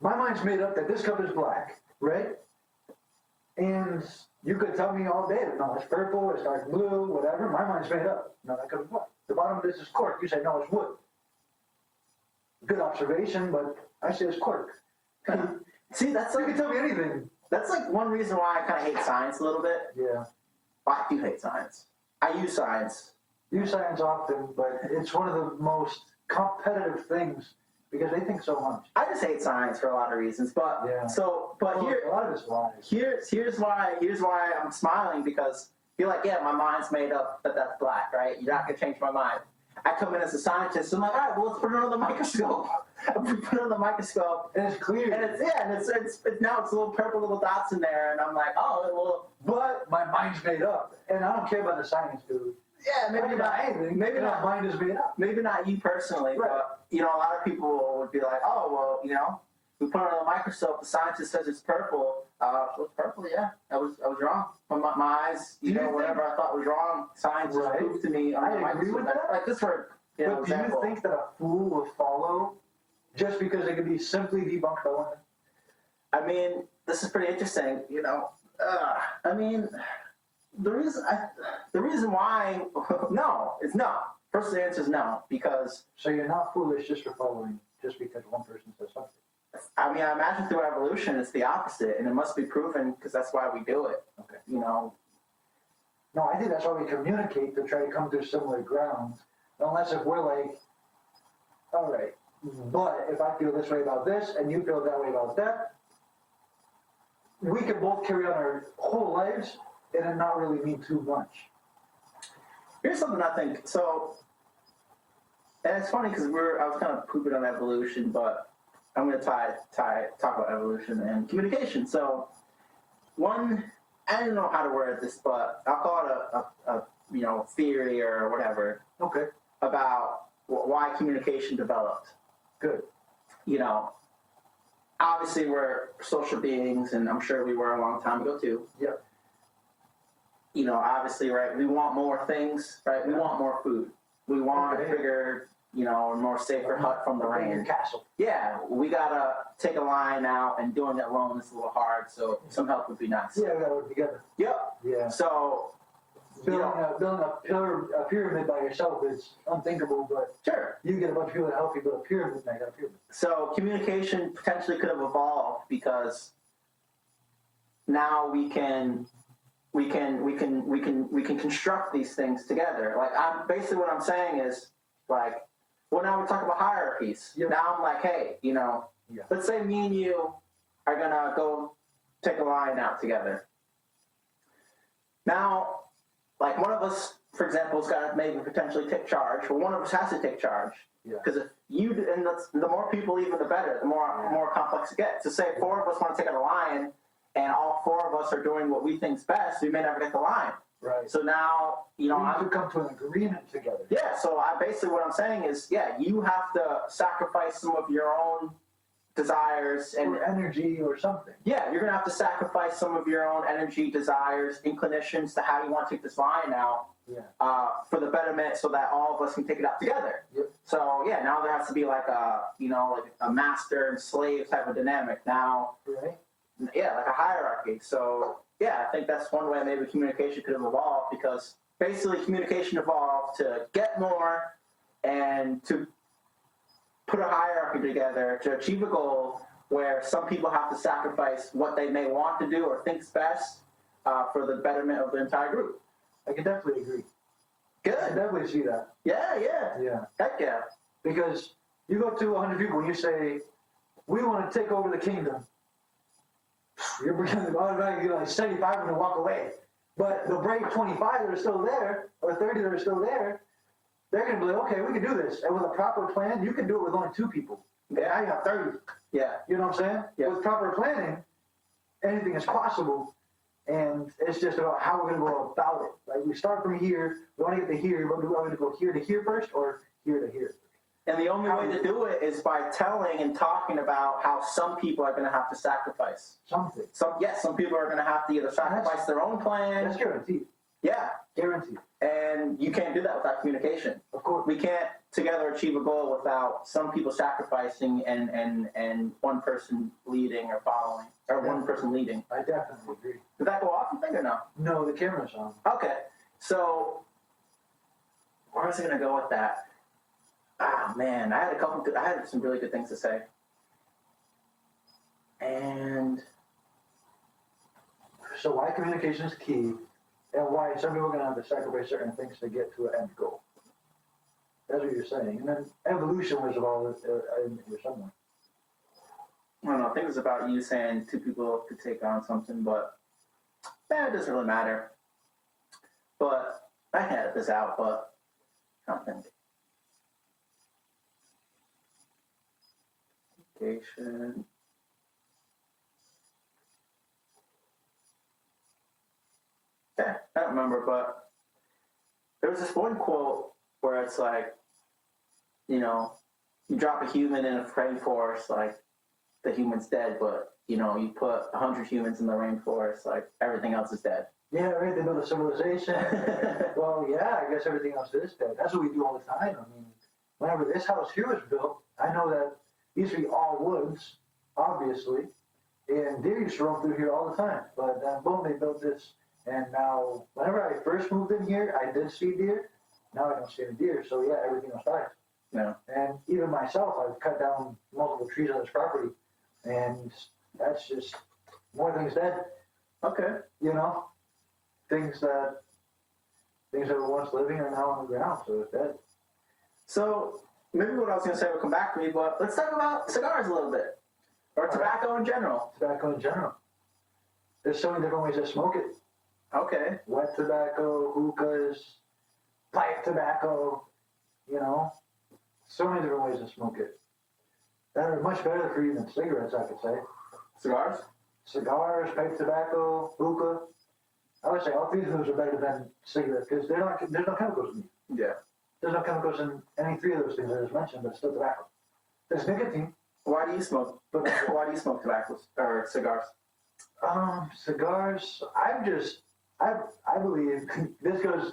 my mind's made up that this cup is black, right? And you could tell me all day that, no, it's purple, it's dark blue, whatever. My mind's made up. No, that cup is black. The bottom of this is cork. You say, no, it's wood. Good observation, but I say it's cork. See, that's You like, can tell me anything. that's like one reason why I kind of hate science a little bit. Yeah. I do hate science. I use science. Use science often, but it's one of the most competitive things because they think so much. I just hate science for a lot of reasons, but Yeah. but Well, here a lot of it's lies. here's why I'm smiling, because you're like, yeah, my mind's made up that that's black, right? You're not gonna change my mind. I come in as a scientist, I'm like, all right, well, let's put it under the microscope. We put it under the microscope, And it's clear. and it's now it's little purple little dots in there, and I'm like, oh, well, But my mind's made up, and I don't care about the science, dude. yeah, maybe not. anything. Maybe not. My mind is made up. Maybe not you personally, Right. but a lot of people would be like, oh, well, we put it on the microscope. The scientist says it's purple. So it's purple. Yeah, I was wrong. My eyes, Do you whatever I thought was wrong, science has Right. proved to me. On I the agree microscope. with that. Like this for But do example. you think that a fool will follow just because it can be simply debunked by one thing? I mean, this is pretty interesting. I mean, the reason why no, it's no. First, the answer is no, because So you're not foolish just for following, just because one person says something. I mean, I imagine through evolution it's the opposite, and it must be proven because that's why we do it. Okay. You No, I think that's why we communicate to try to come to similar ground. Unless if we're like, all right, but if I feel this way about this and you feel that way about that, we can both carry on our whole lives and it not really mean too much. Here's something I think. So, and it's funny because I was kind of pooping on evolution, but I'm going to talk about evolution and communication. So, I don't know how to word this, but I'll call it a theory or whatever Okay, about why communication developed. good. Obviously we're social beings, and I'm sure we were a long time ago too. Yep. Obviously, right, we want more things, right? We want more food. We want a bigger, more safer hut from the Bigger rain. castle. Yeah, we gotta take a line out, and doing it alone is a little hard, so some help would be nice. Yeah, we gotta work together. Yep. Yeah. So, Building a pyramid by yourself is unthinkable, but sure. you get a bunch of people to help you build a pyramid, and I got a pyramid. So communication potentially could have evolved because now we can construct these things together. Like basically what I'm saying is, like, well, now we talk about hierarchies. Yep. Now I'm like, hey, let's say me and you are gonna go take a line out together. Now, like, one of us, for example, has got to maybe potentially take charge. Well, one of us has to take charge. Because if you and the more people, even the better. The more complex it gets. So say 4 of us want to take out a lion, and all 4 of us are doing what we think's best. We may never get the lion. Right. So now, We have to come to an agreement together. yeah. So basically what I'm saying is, yeah, you have to sacrifice some of your own desires and or energy or something. Yeah, you're gonna have to sacrifice some of your own energy, desires, inclinations to how you want to take this line out for the betterment, so that all of us can take it out together. Yep. So yeah, now there has to be like a master and slave type of dynamic now. Right. Yeah, like a hierarchy. So yeah, I think that's one way maybe communication could have evolved, because basically communication evolved to get more and to put a hierarchy together to achieve a goal where some people have to sacrifice what they may want to do or think's best for the betterment of the entire group. I can definitely agree. Good. I definitely see that. Yeah. Yeah. Heck yeah. Because you go to 100 people and you say, we want to take over the kingdom. You're bringing automatically like 75 are going to walk away. But the brave 25 that are still there, or 30 that are still there, they're going to be like, okay, we can do this. And with a proper plan, you can do it with only 2 people. Yeah. Now you have 30. Yeah. You know what I'm saying? Yeah. With proper planning, anything is possible. And it's just about how we're going to go about it. Like, we start from here, we want to get to here, but do we want to go here to here first or here to here? And the only way to do it is by telling and talking about how some people are going to have to sacrifice. Something. Some people are going to have to either sacrifice their own plan. That's guaranteed. Yeah. Guaranteed. And you can't do that without communication. Of course. We can't together achieve a goal without some people sacrificing and one person leading or following, or one person leading. I definitely agree. Did that go off, you think, or no? No, the camera's on. Okay. So, where was I going to go with that? Ah, man, I had some really good things to say. And So why communication is key, and why some people are going to have to sacrifice certain things to get to an end goal. That's what you're saying. And then evolution was involved in here somewhere. I don't know, I think it's about you saying 2 people could take on something, but it doesn't really matter. But I can edit this out, but I don't think. Communication. Yeah, I don't remember, but there was this one quote where it's like, you drop a human in a rainforest, like, the human's dead, but, you put 100 humans in the rainforest, like, everything else is dead. Yeah, right, they build a civilization. Well, yeah, I guess everything else is dead. That's what we do all the time. I mean, whenever this house here was built, I know that it used to be all woods, obviously, and deer used to roam through here all the time. But then, boom, they built this, and now, whenever I first moved in here, I did see deer. Now I don't see any deer, so yeah, everything else dies. Yeah. And even myself, I've cut down multiple trees on this property, and that's just more things dead. Okay. Things that were once living are now on the ground, so it's dead. So maybe what I was going to say will come back to me, but let's talk about cigars a little bit, or tobacco in general. Tobacco in general. There's so many different ways to smoke it. Okay. Wet tobacco, hookahs, pipe tobacco, so many different ways to smoke it. That are much better for you than cigarettes, I could say. Cigars? Cigars, pipe tobacco, hookah. I would say all 3 of those are better than cigarettes because there's no chemicals in them. Yeah. There's no chemicals in any 3 of those things I just mentioned, but it's still tobacco. There's nicotine. Why do you smoke tobacco or cigars? Cigars. I believe this goes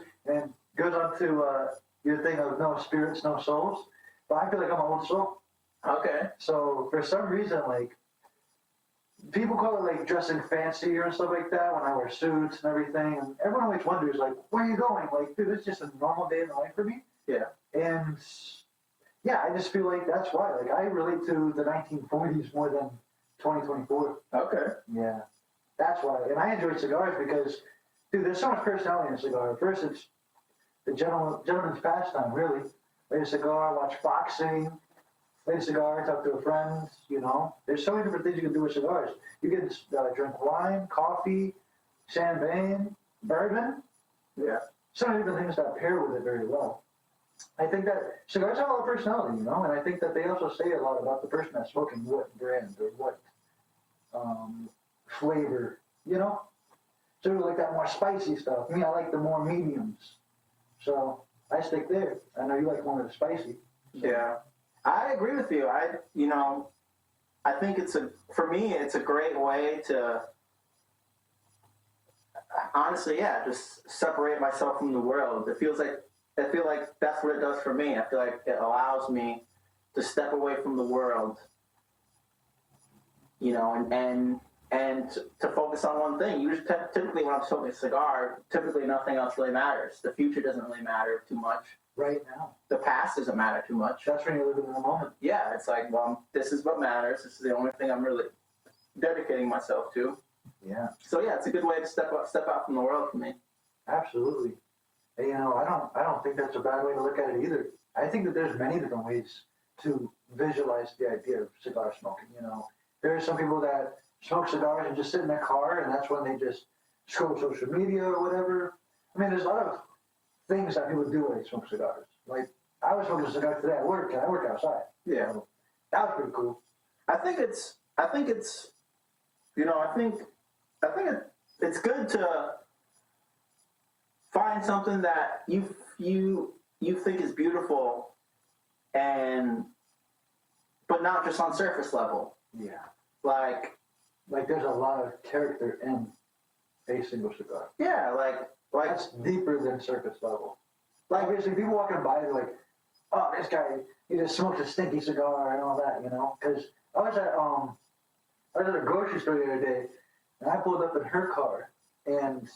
on to your thing of no spirits, no souls. But I feel like I'm an old soul. Okay. So for some reason, like, people call it like dressing fancy or stuff like that when I wear suits and everything. And everyone always wonders, like, where are you going? Like, dude, it's just a normal day in the life for me. Yeah. And yeah, I just feel like that's why. Like, I relate to the 1940s more than 2024. Okay. Yeah. That's why. And I enjoy cigars because, dude, there's so much personality in a cigar. First, it's the gentleman's pastime, really. Light a cigar, watch boxing, light a cigar, talk to a friend, There's so many different things you can do with cigars. You can drink wine, coffee, champagne, bourbon. Yeah. So many different things that pair with it very well. I think that cigars have a lot of personality, and I think that they also say a lot about the person that's smoking what brand or what flavor, So like that more spicy stuff. Me, I like the more mediums. So I stick there. I know you like more of the spicy. So. Yeah. I agree with you. I think for me, it's a great way to, honestly, yeah, just separate myself from the world. I feel like that's what it does for me. I feel like it allows me to step away from the world, and to focus on one thing. Typically, when I'm smoking a cigar, typically nothing else really matters. The future doesn't really matter too much. Right now. The past doesn't matter too much. That's when you're living in the moment. Yeah, it's like, well, this is what matters. This is the only thing I'm really dedicating myself to. Yeah. So yeah, it's a good way to step out from the world for me. Absolutely. And, I don't think that's a bad way to look at it either. I think that there's many different ways to visualize the idea of cigar smoking. There are some people that smoke cigars and just sit in their car, and that's when they just scroll social media or whatever. I mean, there's a lot of things that people do when they smoke cigars. Like, I was smoking a cigar today at work, and I work outside. Yeah. So that was pretty cool. I think it's good to find something that you think is beautiful, but not just on surface level. Yeah. Like there's a lot of character in a single cigar. Yeah, like That's deeper than surface level. Like, Obviously, people walking by, they're like, oh, this guy, he just smokes a stinky cigar and all that, Because I was at a grocery store the other day, and I pulled up in her car, and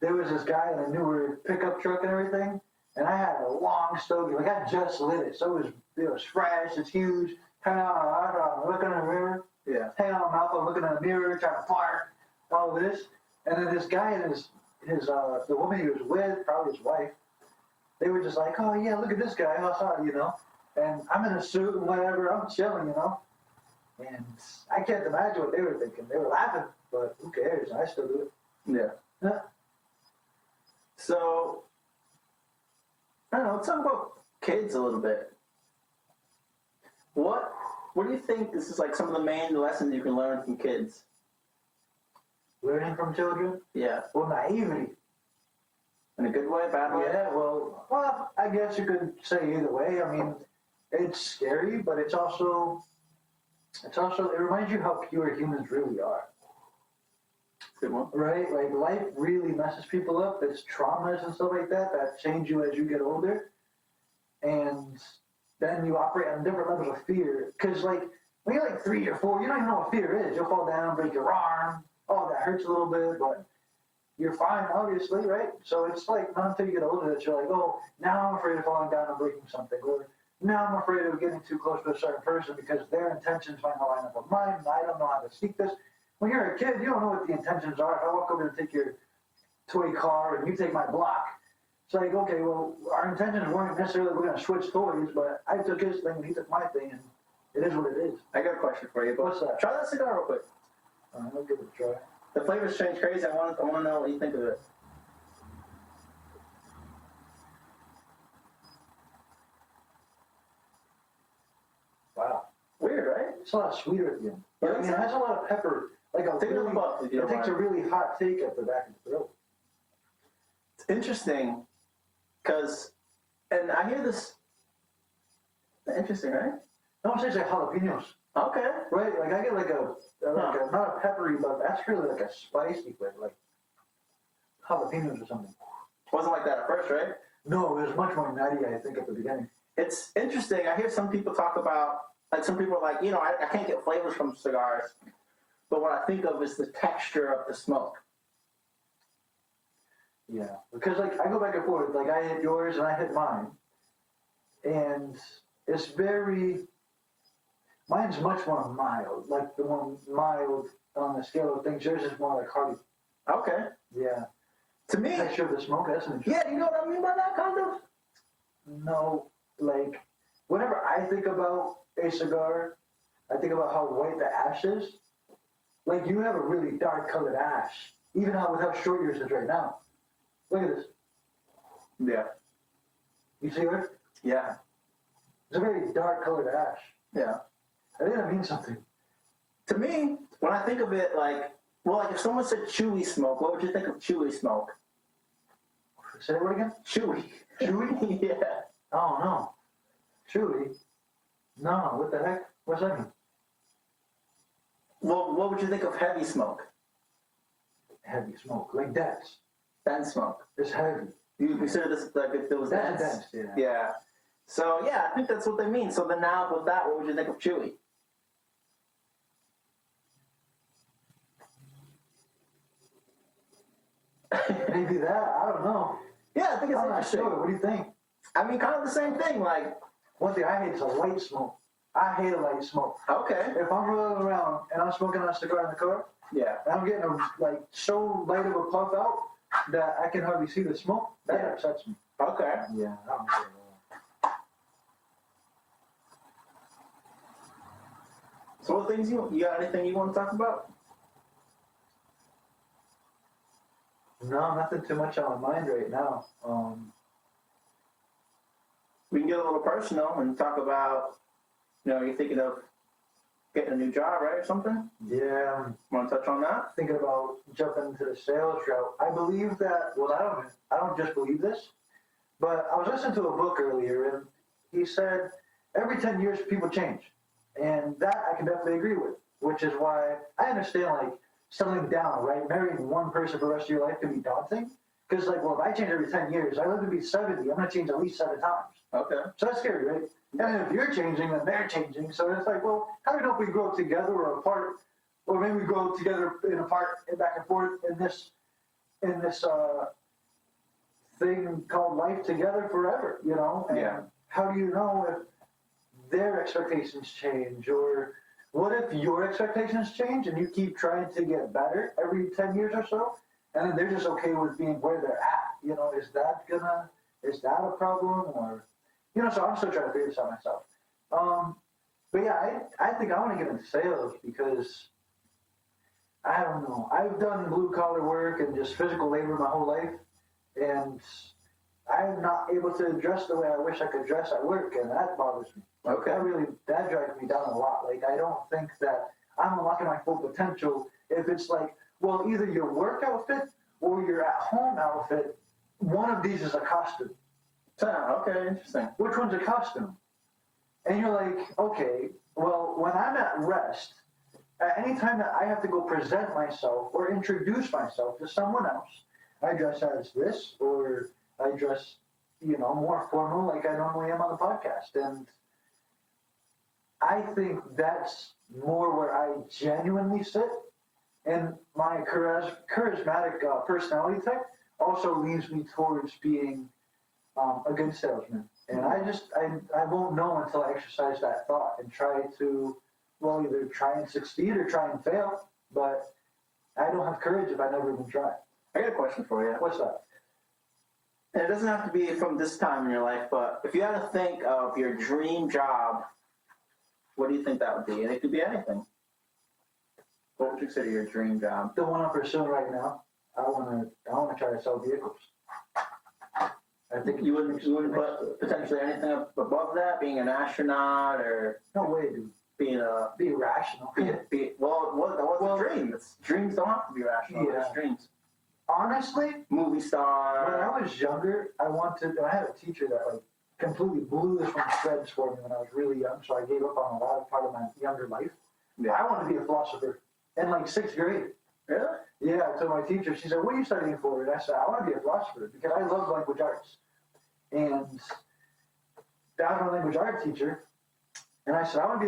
there was this guy in a newer pickup truck and everything, and I had a long stogie. Like, I just lit it, so it was fresh, it's huge. Hanging out, I'm looking in the mirror. Yeah. Hanging out my mouth, I'm looking in the mirror, trying to fart, all this. And then this guy and the woman he was with, probably his wife, they were just like, oh, yeah, look at this guy outside, And I'm in a suit and whatever, I'm chilling, And I can't imagine what they were thinking. They were laughing, but who cares? I still do it. Yeah. So, I don't know, let's talk about kids a little bit. What do you think this is like some of the main lessons you can learn from kids? Learning from children? Yeah. Well, naivety. In a good way, bad way? Yeah, well, I guess you could say either way. I mean, it's scary, but it reminds you how pure humans really are. Good one. Right? Like, life really messes people up. There's traumas and stuff like that change you as you get older. And then you operate on different levels of fear. Because, like, when you're like 3 or 4, you don't even know what fear is. You'll fall down, break your arm. Oh, that hurts a little bit, but you're fine, obviously, right? So it's like not until you get older that you're like, oh, now I'm afraid of falling down and breaking something. Or now I'm afraid of getting too close to a certain person because their intentions might not line up with mine, and I don't know how to speak this. When you're a kid, you don't know what the intentions are. If I walk over to take your toy car and you take my block, it's like, okay, well, our intentions weren't necessarily we're going to switch toys, but I took his thing and he took my thing, and it is what it is. I got a question for you. What's that? Try that cigar real quick. I'll give it a try. The flavors change crazy. I want to know what you think of it. Wow. Weird, right? It's a lot sweeter at the end. Yeah, But I mean, it has a lot of pepper. Like Take another puff if you it don't takes mind. a really hot take at the back of the throat. It's interesting because, and I hear this. Interesting, right? No, it's like jalapenos, Okay. right? Like I get like a not a peppery, but that's really like a spicy flavor, like jalapenos or something. Wasn't like that at first, right? No, it was much more nutty, I think, at the beginning. It's interesting. I hear some people talk about, like some people are like, I can't get flavors from cigars, but what I think of is the texture of the smoke. Yeah, because like I go back and forth. Like I hit yours and I hit mine, and it's mine's much more mild. Like the one mild on the scale of things. Yours is more like hearty. Okay. Yeah. To me, Texture of the smoke. That's an interesting. yeah, you know what I mean by that kind of? No, like whenever I think about a cigar, I think about how white the ash is. Like you have a really dark colored ash, even with how short yours is right now. Look at this. Yeah. You see it? Yeah. It's a very dark colored ash. Yeah. I think that means something. To me, when I think of it, like if someone said chewy smoke, what would you think of chewy smoke? Say that word again? Chewy. Chewy? Yeah. Oh no. Chewy? No, what the heck? What's that mean? Well, what would you think of heavy smoke? Heavy smoke, like dense. Dense smoke. It's heavy. You consider this like if it was dense? Dense, yeah. Yeah. So yeah, I think that's what they mean. So then now with that, what would you think of chewy? Maybe that. I don't know. Yeah, I think it's I'm not interesting. sure. What do you think? I mean, kind of the same thing. Like, One thing I hate is a light smoke. I hate a light smoke. okay, If I'm rolling around and I'm smoking on a cigar in the car, yeah, and I'm getting so light of a puff out that I can hardly see the smoke, that Yeah. upsets me. okay. Yeah, I don't care at all. So what things you got? Anything you want to talk about? No, nothing too much on my mind right now. We can get a little personal and talk about, you're thinking of getting a new job, right, or something? Yeah, I'm Want to touch on that? thinking about jumping into the sales route. I believe that. Well, I don't just believe this, but I was listening to a book earlier, and he said every 10 years people change, and that I can definitely agree with. Which is why I understand settling down, right? Marrying one person for the rest of your life can be daunting. Because if I change every 10 years, I live to be 70, I'm going to change at least 7 times. Okay. So that's scary, right? And if you're changing, then they're changing. So it's how do we know if we grow together or apart? Or maybe we grow together and apart and back and forth in this thing called life together forever, And Yeah. how do you know if their expectations change? Or what if your expectations change and you keep trying to get better every 10 years or so? And then they're just okay with being where they're at. Is that a problem? Or, so I'm still trying to figure this out myself. But yeah, I think I want to get into sales because I don't know. I've done blue collar work and just physical labor my whole life. And I'm not able to dress the way I wish I could dress at work. And that bothers me. Okay. That drives me down a lot. I don't think that I'm unlocking my full potential if it's either your work outfit or your at-home outfit, one of these is a costume. Okay, interesting. Which one's a costume? And you're like, okay, well, when I'm at rest, at any time that I have to go present myself or introduce myself to someone else, I dress as this, or I dress, more formal like I normally am on the podcast. And I think that's more where I genuinely sit. And my charismatic personality type also leads me towards being a good salesman. And I won't know until I exercise that thought and try to, either try and succeed or try and fail. But I don't have courage if I never even try. I got a question for you. What's that? And it doesn't have to be from this time in your life, but if you had to think of your dream job, what do you think that would be? And it could be anything. What would you consider your dream job? The one I'm pursuing right now. I want to try to sell vehicles. I think You wouldn't put potentially anything above that, being an astronaut or no way, dude. being a Be rational. that was a dream. Dreams don't have to be rational. Yeah. It's dreams. Honestly, Movie when star. I was younger, I had a teacher that completely blew this from shreds for me when I was really young. So I gave up on a lot of part of my younger life. Yeah. I wanted to be a philosopher in 6th grade. Really? Yeah, I told my teacher, she said, what are you studying for? And I said, I want to be a philosopher because I love language arts. And that was my language art teacher. And I said, I want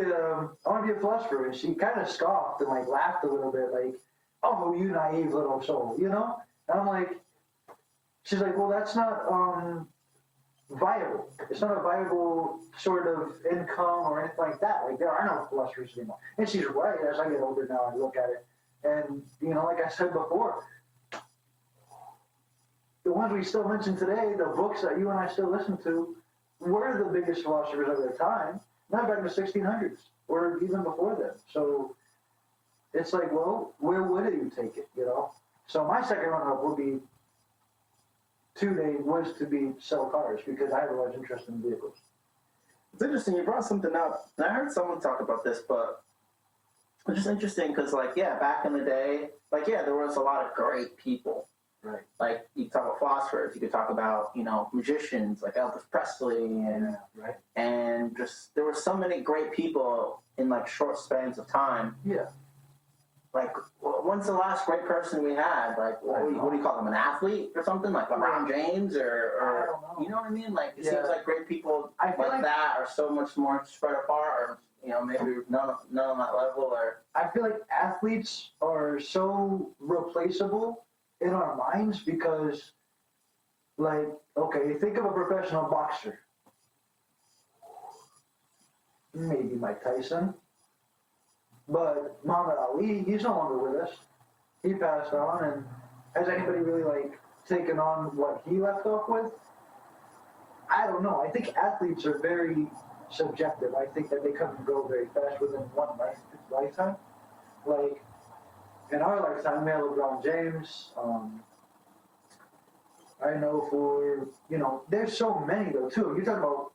to be a philosopher. And she kind of scoffed and laughed a little bit, oh, you naive little soul, And I'm like, she's like, well, that's not viable. It's not a viable sort of income or anything like that. There are no philosophers anymore. And she's right. As I get older now, I look at it. And, like I said before, the ones we still mention today, the books that you and I still listen to, were the biggest philosophers of their time, not back in the 1600s or even before then. So it's well, where would you take it, So my second runner-up would be was to sell cars because I have a large interest in vehicles. It's interesting. You brought something up. And I heard someone talk about this, but it's just interesting because, back in the day, there was a lot of great people. Right. You could talk about philosophers. You could talk about, magicians like Elvis Presley and just there were so many great people in short spans of time. Yeah. like, when's the last great person we had? Like, what do you call them? An athlete or something? Like LeBron James I or don't know. you know what I mean? Like, it Yeah. seems like great people I feel like that are so much more spread apart, or maybe none on that level, or I feel like athletes are so replaceable in our minds because, like, okay, think of a professional boxer. Maybe Mike Tyson. But Muhammad Ali, he's no longer with us. He passed on, and has anybody really, like, taken on what he left off with? I don't know. I think athletes are very subjective. I think that they come and go very fast within one lifetime. Like, in our lifetime, we have LeBron James. I know there's so many, though, too. You're talking about,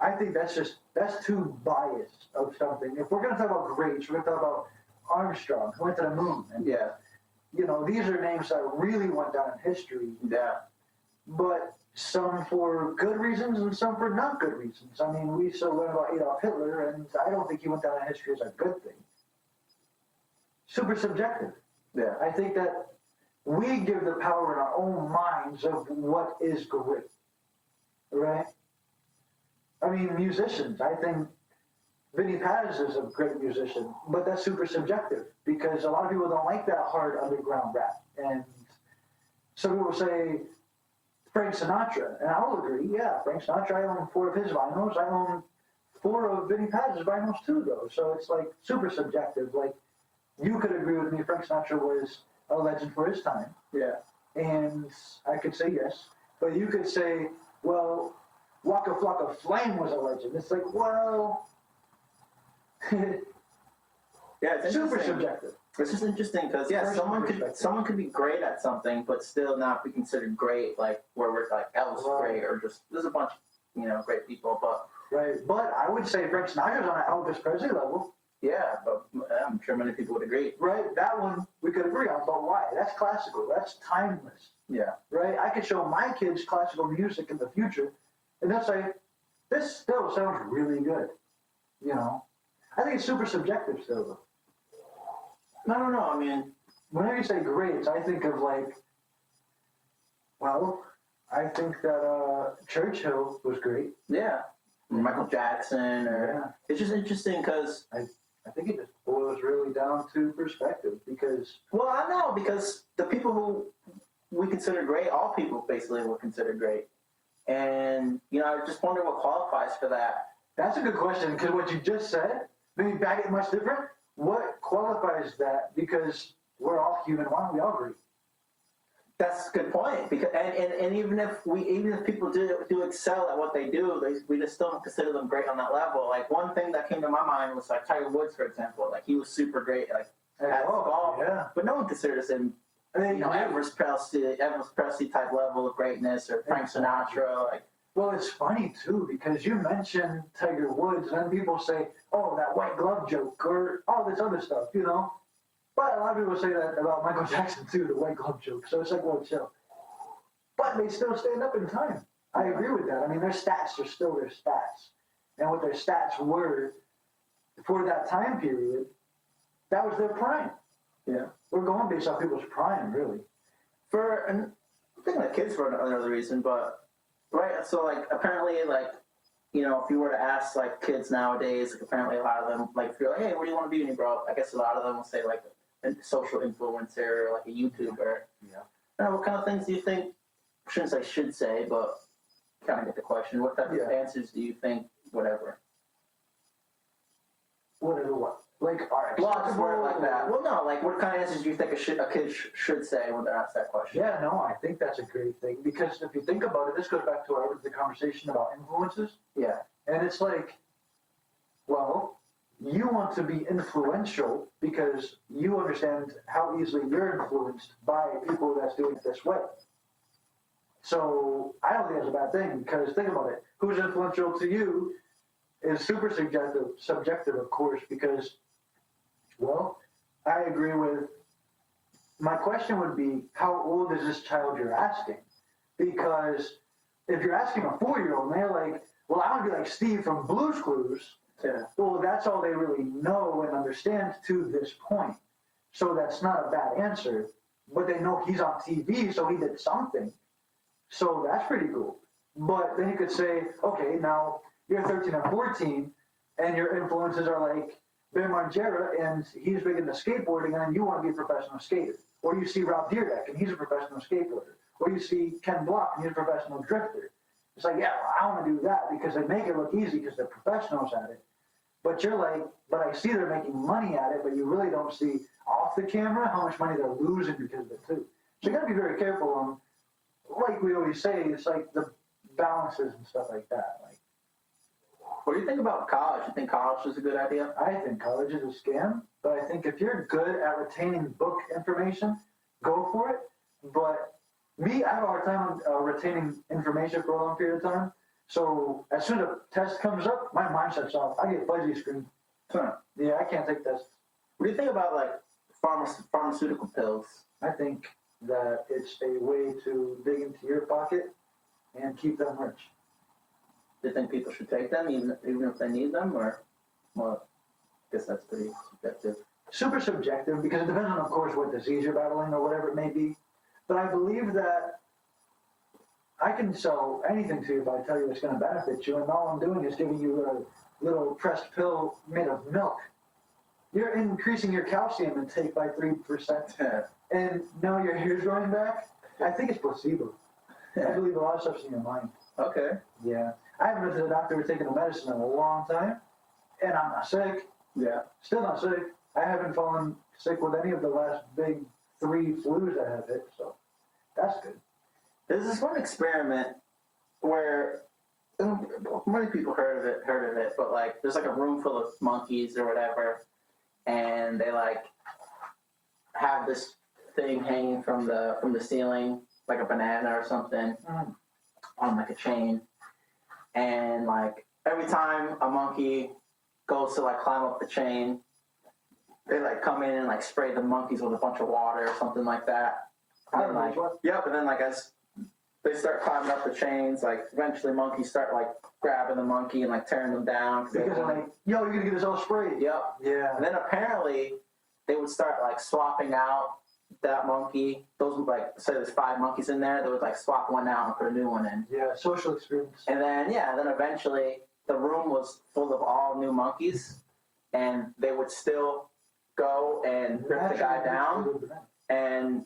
I think that's too biased of something. If we're going to talk about greats, we're going to talk about Armstrong, who went to the moon. And, yeah. These are names that really went down in history. Yeah. But some for good reasons and some for not good reasons. I mean, we still learn about Adolf Hitler, and I don't think he went down in history as a good thing. Super subjective. Yeah. I think that we give the power in our own minds of what is great. Right? I mean, musicians. I think Vinny Paz is a great musician, but that's super subjective because a lot of people don't like that hard underground rap. And some people say Frank Sinatra, and I'll agree, yeah, Frank Sinatra, I own 4 of his vinyls. I own 4 of Vinny Paz's vinyls too, though. So it's like super subjective. Like, you could agree with me, Frank Sinatra was a legend for his time. Yeah. And I could say yes. But you could say, well, Waka Flocka Flame was a legend. It's like, well, yeah, it's super subjective. It's just interesting because someone could be great at something, but still not be considered great. Like where we're like Elvis great, or just there's a bunch of great people, but right. But I would say Frank Sinatra's on an Elvis Presley level. Yeah, but I'm sure many people would agree. Right, that one we could agree on. But why? That's classical. That's timeless. Yeah. Right. I could show my kids classical music in the future, and they'll say, "This still sounds really good." I think it's super subjective still, though. I don't know. I mean, whenever you say greats, I think of I think that Churchill was great. Yeah. Michael Jackson. It's just interesting because I think it just boils really down to perspective because... Well, I know, because the people who we consider great, all people basically were considered great. And, I just wonder what qualifies for that. That's a good question, because what you just said, maybe back it much different. What qualifies that? Because we're all human. Why don't we all agree? That's a good point. Because and even if people do excel at what they do, we just still don't consider them great on that level. Like one thing that came to my mind was like Tiger Woods, for example. Like he was super great, at golf, yeah. But no one considers him, Elvis Presley type level of greatness, or Frank Sinatra. Well, it's funny too because you mentioned Tiger Woods, and then people say, "Oh, that white glove joke," or all this other stuff, But a lot of people say that about Michael Jackson too, the white glove joke. So it's like, well, chill. But they still stand up in time. I agree with that. I mean, their stats are still their stats, and what their stats were for that time period, that was their prime. Yeah, we're going based off people's prime, really. I'm thinking of kids for another reason, but. Right, so apparently if you were to ask kids nowadays, apparently a lot of them if you're like, hey, what do you want to be when you grow up? I guess a lot of them will say a social influencer, or a YouTuber. Yeah. What kind of things do you think? I shouldn't say should say, but kind of get the question. What type of answers do you think? Whatever. Whatever what? Lots of words like that. Well, no, what kind of answers do you think a kid should say when they're asked that question? Yeah, no, I think that's a great thing because if you think about it, this goes back to the conversation about influences. Yeah. And it's you want to be influential because you understand how easily you're influenced by people that's doing it this way. So I don't think that's a bad thing because think about it. Who's influential to you is super subjective, of course, because I agree with. My question would be, how old is this child you're asking? Because if you're asking a 4-year-old and they're like, well, I want to be like Steve from Blue's Clues, well, that's all they really know and understand to this point. So that's not a bad answer. But they know he's on TV, so he did something. So that's pretty cool. But then you could say, okay, now you're 13 or 14, and your influences are like Ben Margera, and he's big into skateboarding, and you want to be a professional skater. Or you see Rob Dyrdek, and he's a professional skateboarder. Or you see Ken Block, and he's a professional drifter. It's like, yeah, well, I want to do that because they make it look easy because they're professionals at it. But you're like, but I see they're making money at it, but you really don't see off the camera how much money they're losing because of it too. So you got to be very careful on, like we always say, it's like the balances and stuff like that. Like, What do you think about college? You think college is a good idea? I think college is a scam, but I think if you're good at retaining book information, go for it. But me, I have a hard time retaining information for a long period of time. So as soon as a test comes up, my mind shuts off. I get fuzzy screen. Yeah, I can't take tests. What do you think about like pharmaceutical pills? I think that it's a way to dig into your pocket and keep them rich. Do you think people should take them even if they need them, or well, I guess that's pretty subjective. Super subjective because it depends on, of course, what disease you're battling or whatever it may be. But I believe that I can sell anything to you if I tell you it's going to benefit you, and all I'm doing is giving you a little pressed pill made of milk. You're increasing your calcium intake by 3%, and now your hair's growing back. I think it's placebo. I believe a lot of stuff's in your mind. Okay. Yeah. I haven't been to the doctor or taken a medicine in a long time, and I'm not sick. Yeah. Still not sick. I haven't fallen sick with any of the last big 3 flus that have hit, so that's good. There's this one experiment where many people heard of it, but like there's like a room full of monkeys or whatever, and they like have this thing hanging from the ceiling, like a banana or something, on like a chain, and like every time a monkey goes to like climb up the chain, they like come in and like spray the monkeys with a bunch of water or something like that. And then, like, yep, and then like as they start climbing up the chains, like eventually monkeys start like grabbing the monkey and like tearing them down. Because they're like, yo, you're gonna get us all sprayed. Yep. Yeah. And then apparently they would start like swapping out that monkey. Those would like, say there's 5 monkeys in there, they would like swap one out and put a new one in. Yeah, social experience. And then eventually the room was full of all new monkeys, and they would still go and rip the guy down. And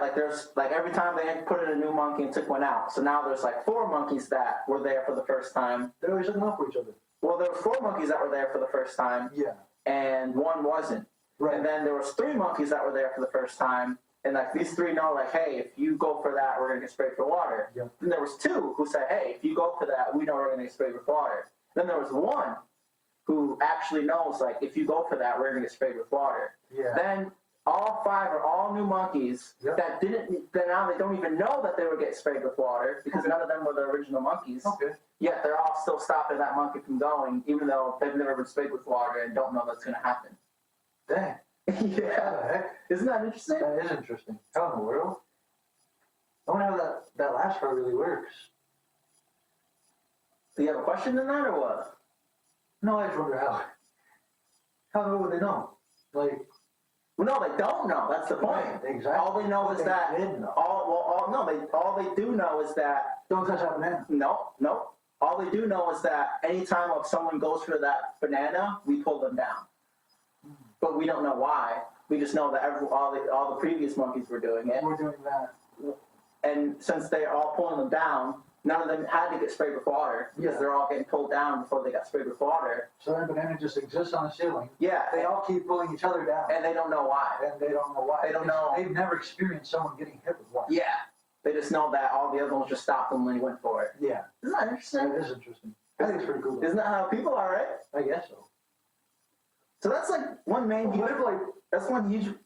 like there's like every time they put in a new monkey and took one out. So now there's like 4 monkeys that were there for the first time. They're always looking out for each other. Well, there were 4 monkeys that were there for the first time. Yeah. And 1 wasn't. Right. And then there was 3 monkeys that were there for the first time. And like these 3 know like, hey, if you go for that, we're gonna get sprayed for water. Yeah. Then there was 2 who said, hey, if you go for that, we know we're gonna get sprayed with water. Then there was 1 who actually knows like, if you go for that, we're gonna get sprayed with water. Yeah. Then all 5 are all new monkeys that now they don't even know that they were getting sprayed with water because none of them were the original monkeys. Okay. Yet they're all still stopping that monkey from going, even though they've never been sprayed with water and don't know that's going to happen. Dang. Yeah. What the heck? Isn't that interesting? That is interesting. How in the world? I wonder how that last part really works. Do you have a question in that or what? No, I just wonder how. How would they know? Like, well, no, they don't know. That's the point. Right, exactly. All they know is that. Did know. All they do know is that. Don't touch that banana. No. All they do know is that anytime someone goes for that banana, we pull them down. But we don't know why. We just know that all the previous monkeys were doing it. We're doing that. And since they're all pulling them down, none of them had to get sprayed with water because they're all getting pulled down before they got sprayed with water. So that banana just exists on the ceiling. Yeah. They all keep pulling each other down. And they don't know why. And they don't know why. They don't know. They've never experienced someone getting hit with water. Yeah. They just know that all the other ones just stopped them when he went for it. Yeah. Isn't that interesting? That is interesting. I think it's pretty cool. Isn't that how people are, right? I guess so. So that's like one main huge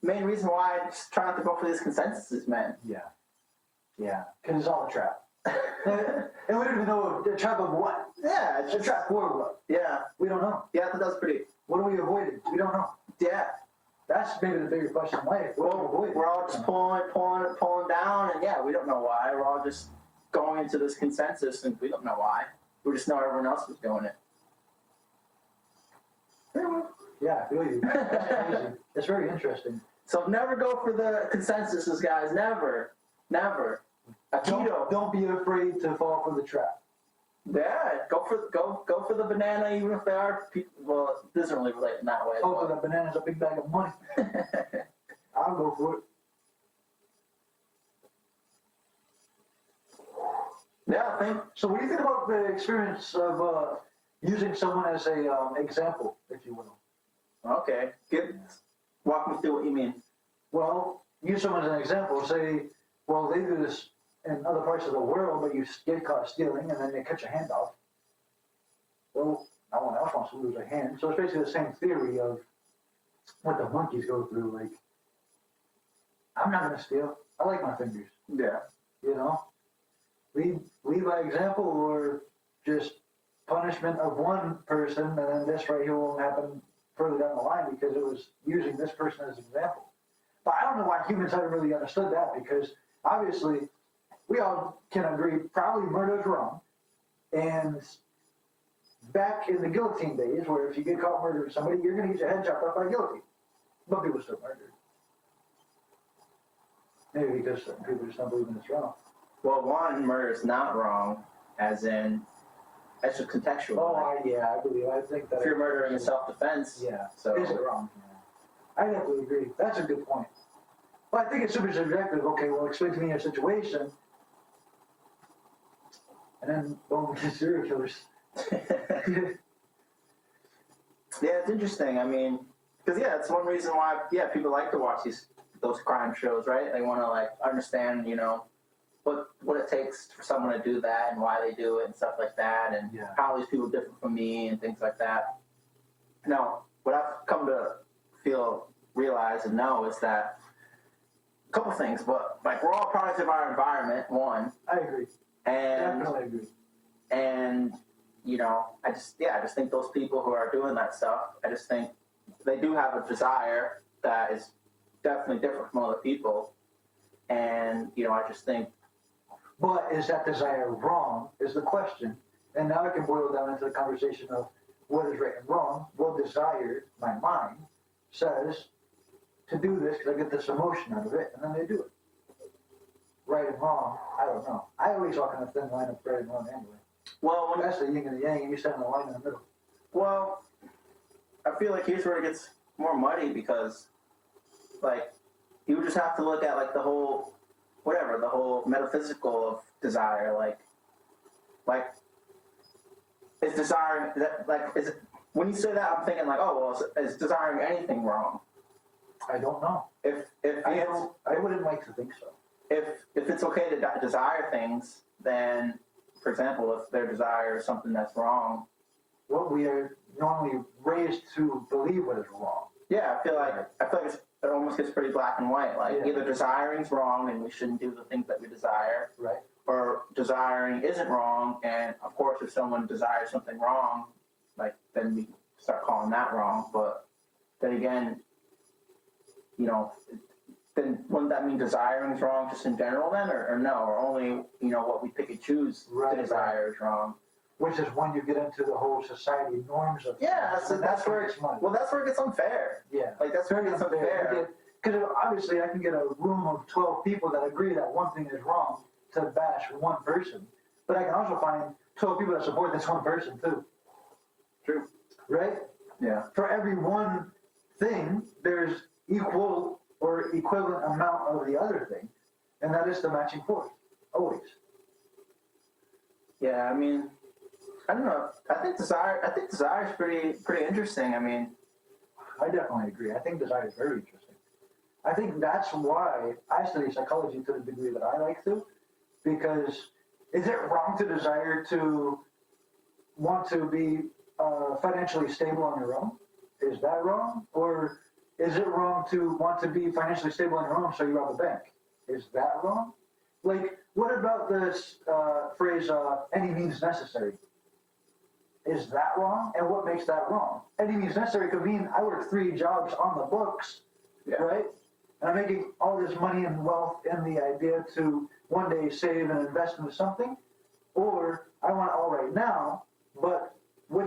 main reason why I just try not to go for these consensuses, man. Yeah. Yeah. Because it's all a trap. And we don't even know a trap of what. Yeah. It's a trap for what. Yeah. We don't know. Yeah, that's pretty. What are we avoiding? We don't know. Yeah. That's maybe the bigger question in life. We're all just pulling down, and yeah, we don't know why. We're all just going into this consensus, and we don't know why. We just know everyone else was doing it. Yeah, I feel you. That's crazy. It's very interesting. So never go for the consensuses, guys. Never. Don't be afraid to fall for the trap. Yeah, go for the banana, even if they are. Well, it doesn't really relate in that way. Oh, the banana's a big bag of money. I'll go for it. Yeah, I think. So, what do you think about the experience of using someone as a example, if you will? Okay, walk me through what you mean. Well, use someone as an example. Say, well, they do this in other parts of the world, but you get caught stealing, and then they cut your hand off. Well, no one else wants to lose a hand. So it's basically the same theory of what the monkeys go through. Like, I'm not going to steal. I like my fingers. Yeah. You know, lead by example, or just punishment of one person, and then this right here won't happen further down the line because it was using this person as an example. But I don't know why humans haven't really understood that, because obviously we all can agree probably murder is wrong. And back in the guillotine days, where if you get caught murdering somebody, you're going to get your head chopped off by guillotine. But people still murder. Maybe because people just don't believe in it's wrong. Well, one, murder is not wrong, as in, that's just contextual. Oh, I believe. I think that if you're murdering in self-defense, yeah. So is it wrong? Yeah. I definitely agree. That's a good point. But I think it's super subjective. Okay, well, explain to me your situation. And then, boom, serial killers. Yeah, it's interesting. I mean, because it's one reason why people like to watch those crime shows, right? They want to like understand, what it takes for someone to do that and why they do it and stuff like that, and how these people are different from me and things like that. Now, what I've come to realize and know is that a couple things, but like we're all products of our environment. One, I agree. And definitely agree. And I just think those people who are doing that stuff, I just think they do have a desire that is definitely different from other people. And, I just think. But is that desire wrong is the question. And now it can boil down into the conversation of what is right and wrong. What desire, my mind, says to do this because I get this emotion out of it, and then they do it. Right and wrong, I don't know. I always walk on a thin line of right and wrong anyway. Well, that's the yin and the yang, and you stand in the line in the middle. Well, I feel like here's where it gets more muddy because, like, you would just have to look at, like, the whole metaphysical of desire. Like, is desiring, when you say that, I'm thinking, like, oh, well, is desiring anything wrong? I don't know. I wouldn't like to think so. If it's okay to desire things, then, for example, if their desire is something that's wrong. Well, we are normally raised to believe what is wrong. Yeah, I feel like it almost gets pretty black and white. Like either desiring's wrong and we shouldn't do the things that we desire, right? Or desiring isn't wrong, and of course, if someone desires something wrong, like then we start calling that wrong. But then again, then wouldn't that mean desiring is wrong just in general then, or no, or only what we pick and choose to desire is wrong? Which is when you get into the whole society norms of so that's where it's money. Well, that's where it gets unfair. Yeah, like that's where it gets unfair. Because obviously, I can get a room of 12 people that agree that one thing is wrong to bash one person, but I can also find 12 people that support this one person too. True. Right? Yeah. For every one thing, there's equal or equivalent amount of the other thing, and that is the matching force, always. Yeah, I mean, I don't know. I think desire is pretty interesting. I mean, I definitely agree. I think desire is very interesting. I think that's why I study psychology to the degree that I like to, because is it wrong to desire to want to be financially stable on your own? Is that wrong? Or is it wrong to want to be financially stable on your own so you rob a bank? Is that wrong? Like, what about this phrase, any means necessary? Is that wrong? And what makes that wrong? Any means necessary could mean I work 3 jobs on the books, right? And I'm making all this money and wealth in the idea to one day save and invest into something, or I want it all right now, but who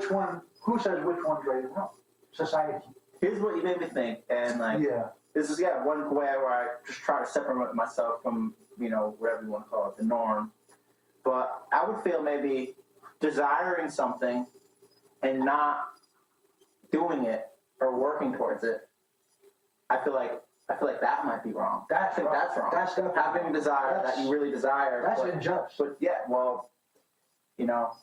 says which one's right and wrong? society. Here's what you made me think, and like, Yeah. this is one way where I just try to separate myself from, whatever you want to call it, the norm. But I would feel maybe desiring something and not doing it or working towards it. I feel like that might be wrong. I think that's wrong. That's definitely having desire that you really desire. That's unjust. But yeah, well,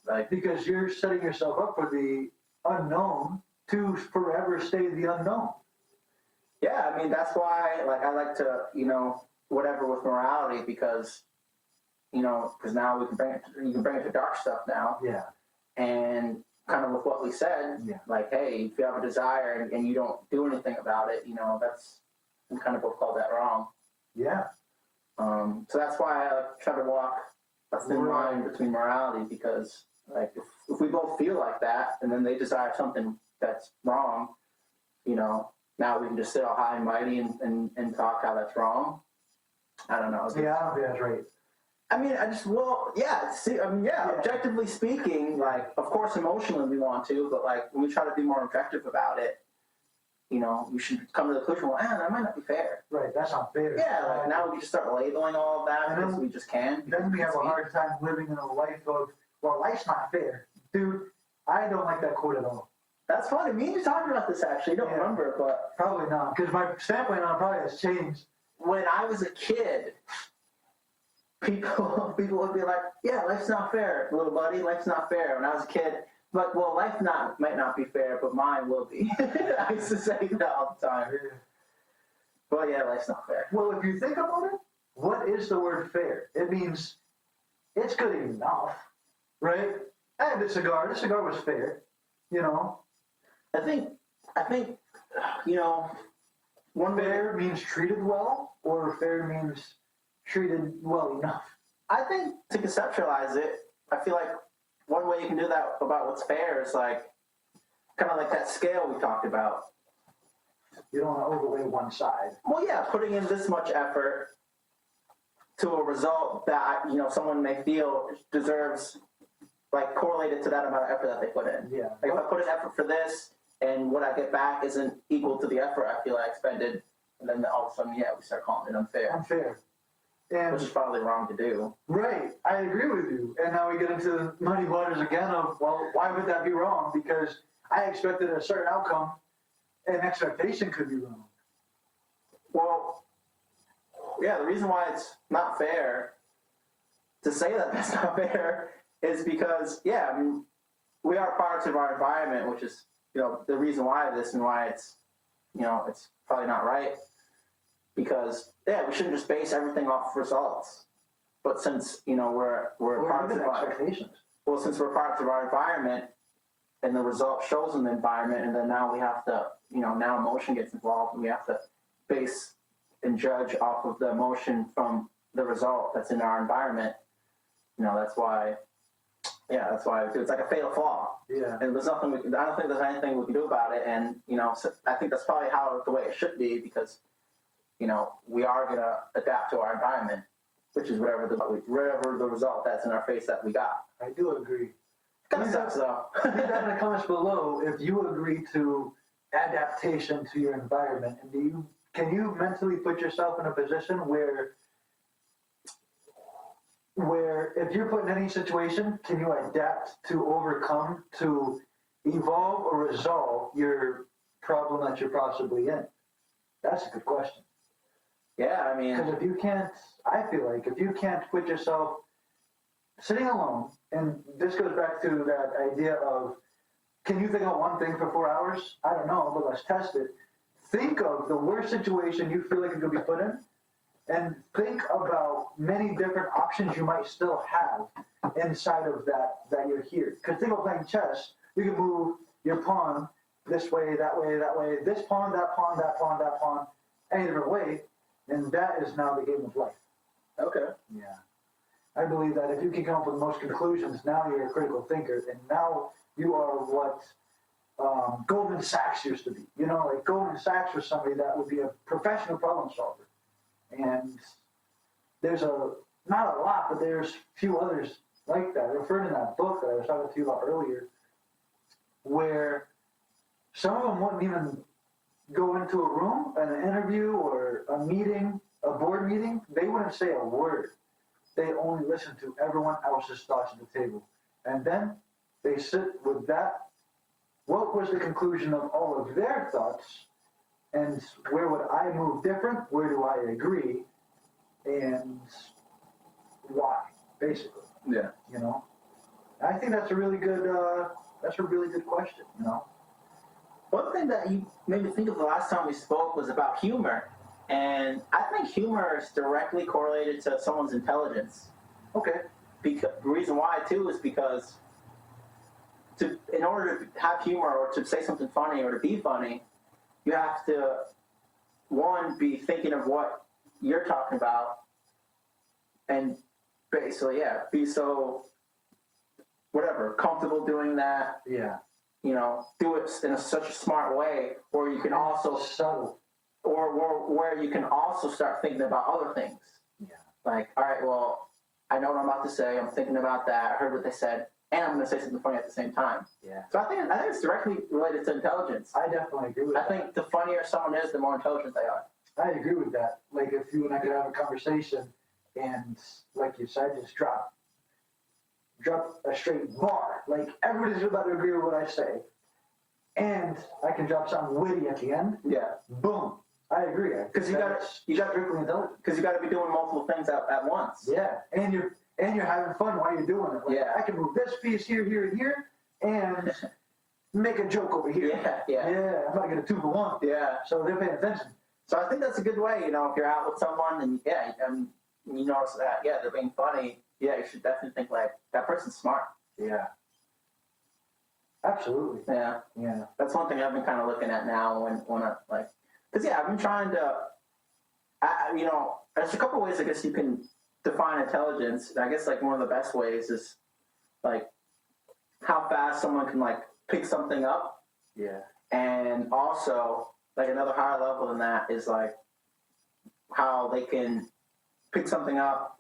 like, because you're setting yourself up for the unknown to forever stay the unknown. yeah, I mean that's why I like to whatever with morality because because now you can bring it to dark stuff now. Yeah. And kind of with what we said, like, hey, if you have a desire and you don't do anything about it, that's, we kind of both call that wrong. Yeah. So that's why I try to walk a thin line between morality because, like, if we both feel like that and then they desire something that's wrong, now we can just sit all high and mighty and talk how that's wrong. I don't know. Yeah, I don't think that's right. I mean, objectively speaking, like, of course, emotionally we want to, but, like, when we try to be more objective about it, we should come to the conclusion, well, that might not be fair. Right, that's not fair. Yeah, like, now we can just start labeling all of that because we just can. Then we have a hard time living in a life of, well, life's not fair. Dude, I don't like that quote at all. That's funny. Me and you talked about this, actually. I don't remember, but... Probably not, because my standpoint on it probably has changed. When I was a kid... People would be like, yeah, life's not fair, little buddy, life's not fair. When I was a kid, like, well, life might not be fair, but mine will be. I used to say that all the time. But yeah, life's not fair. Well, if you think about it, what is the word fair? It means it's good enough, right? I had this cigar was fair, I think, one fair means treated well, or fair means treated well enough. I think to conceptualize it, I feel like one way you can do that about what's fair is like kind of like that scale we talked about. You don't want to overweigh one side. Well, yeah, putting in this much effort to a result that someone may feel deserves, like, correlated to that amount of effort that they put in. Yeah. Like, if I put in effort for this and what I get back isn't equal to the effort I feel I expended, and then all of a sudden, we start calling it unfair. Unfair. Which is probably wrong to do. Right, I agree with you. And now we get into the muddy waters again of, well, why would that be wrong? Because I expected a certain outcome, and expectation could be wrong. Well, yeah, the reason why it's not fair to say that that's not fair is because, we are products of our environment, which is, the reason why this and why it's, it's probably not right. Because we shouldn't just base everything off of results. But since we're products of expectations. Well, since we're products of our environment, and the result shows in the environment, and then now we have to now emotion gets involved, and we have to base and judge off of the emotion from the result that's in our environment. That's why. Yeah, that's why it's like a fatal flaw. Yeah. And there's nothing I don't think there's anything we can do about it. And so I think that's probably the way it should be because. We are going to adapt to our environment, which is whatever the result that's in our face that we got. I do agree. Kind of sucks, though. Leave that in the comments below if you agree to adaptation to your environment. And can you mentally put yourself in a position where if you're put in any situation, can you adapt to overcome, to evolve or resolve your problem that you're possibly in? That's a good question. Yeah, I mean... Because I feel like if you can't put yourself sitting alone, and this goes back to that idea of, can you think of one thing for 4 hours? I don't know, but let's test it. Think of the worst situation you feel like you could be put in, and think about many different options you might still have inside of that you're here. Because think about playing chess. You can move your pawn this way, that way, that way, this pawn, that pawn, that pawn, that pawn, any different way. And that is now the game of life. Okay. Yeah. I believe that if you can come up with the most conclusions, now you're a critical thinker, and now you are what Goldman Sachs used to be. Like Goldman Sachs was somebody that would be a professional problem solver. And there's not a lot, but there's a few others like that. I referred in that book that I was talking to you about earlier, where some of them wouldn't even go into a room, an interview or a meeting, a board meeting. They wouldn't say a word. They only listen to everyone else's thoughts at the table. And then they sit with that. What was the conclusion of all of their thoughts? And where would I move different? Where do I agree? And why, basically. Yeah. You know? I think that's a really good question, you know? One thing that you made me think of the last time we spoke was about humor. And I think humor is directly correlated to someone's intelligence. Okay. Because the reason why, too, is because in order to have humor or to say something funny or to be funny, you have to, one, be thinking of what you're talking about and basically, be so, comfortable doing that. Yeah. You know, do it in such a smart way, or you can also subtle, or where you can also start thinking about other things. Yeah. Like, all right, well, I know what I'm about to say. I'm thinking about that. I heard what they said, and I'm going to say something funny at the same time. Yeah. So I think it's directly related to intelligence. I definitely agree with that. I think the funnier someone is, the more intelligent they are. I agree with that. Like, if you and I could have a conversation, and like you said, just drop a straight bar. Like, everybody's about to agree with what I say. And I can drop something witty at the end. Yeah. Boom. I agree. Because you got strictly intelligent. Because you got to be doing multiple things at once. Yeah. And you're having fun while you're doing it. Like, yeah. I can move this piece here, here, and here, and make a joke over here. Yeah. I'm not gonna 2 for 1. Yeah. So they're paying attention. So I think that's a good way. You know, if you're out with someone and you notice that they're being funny. Yeah, you should definitely think like that person's smart. Yeah. Absolutely. Yeah. Yeah. That's one thing I've been kind of looking at now when I like, because I've been trying to, there's a couple ways I guess you can define intelligence. I guess like one of the best ways is like how fast someone can like pick something up. Yeah. And also like another higher level than that is like how they can pick something up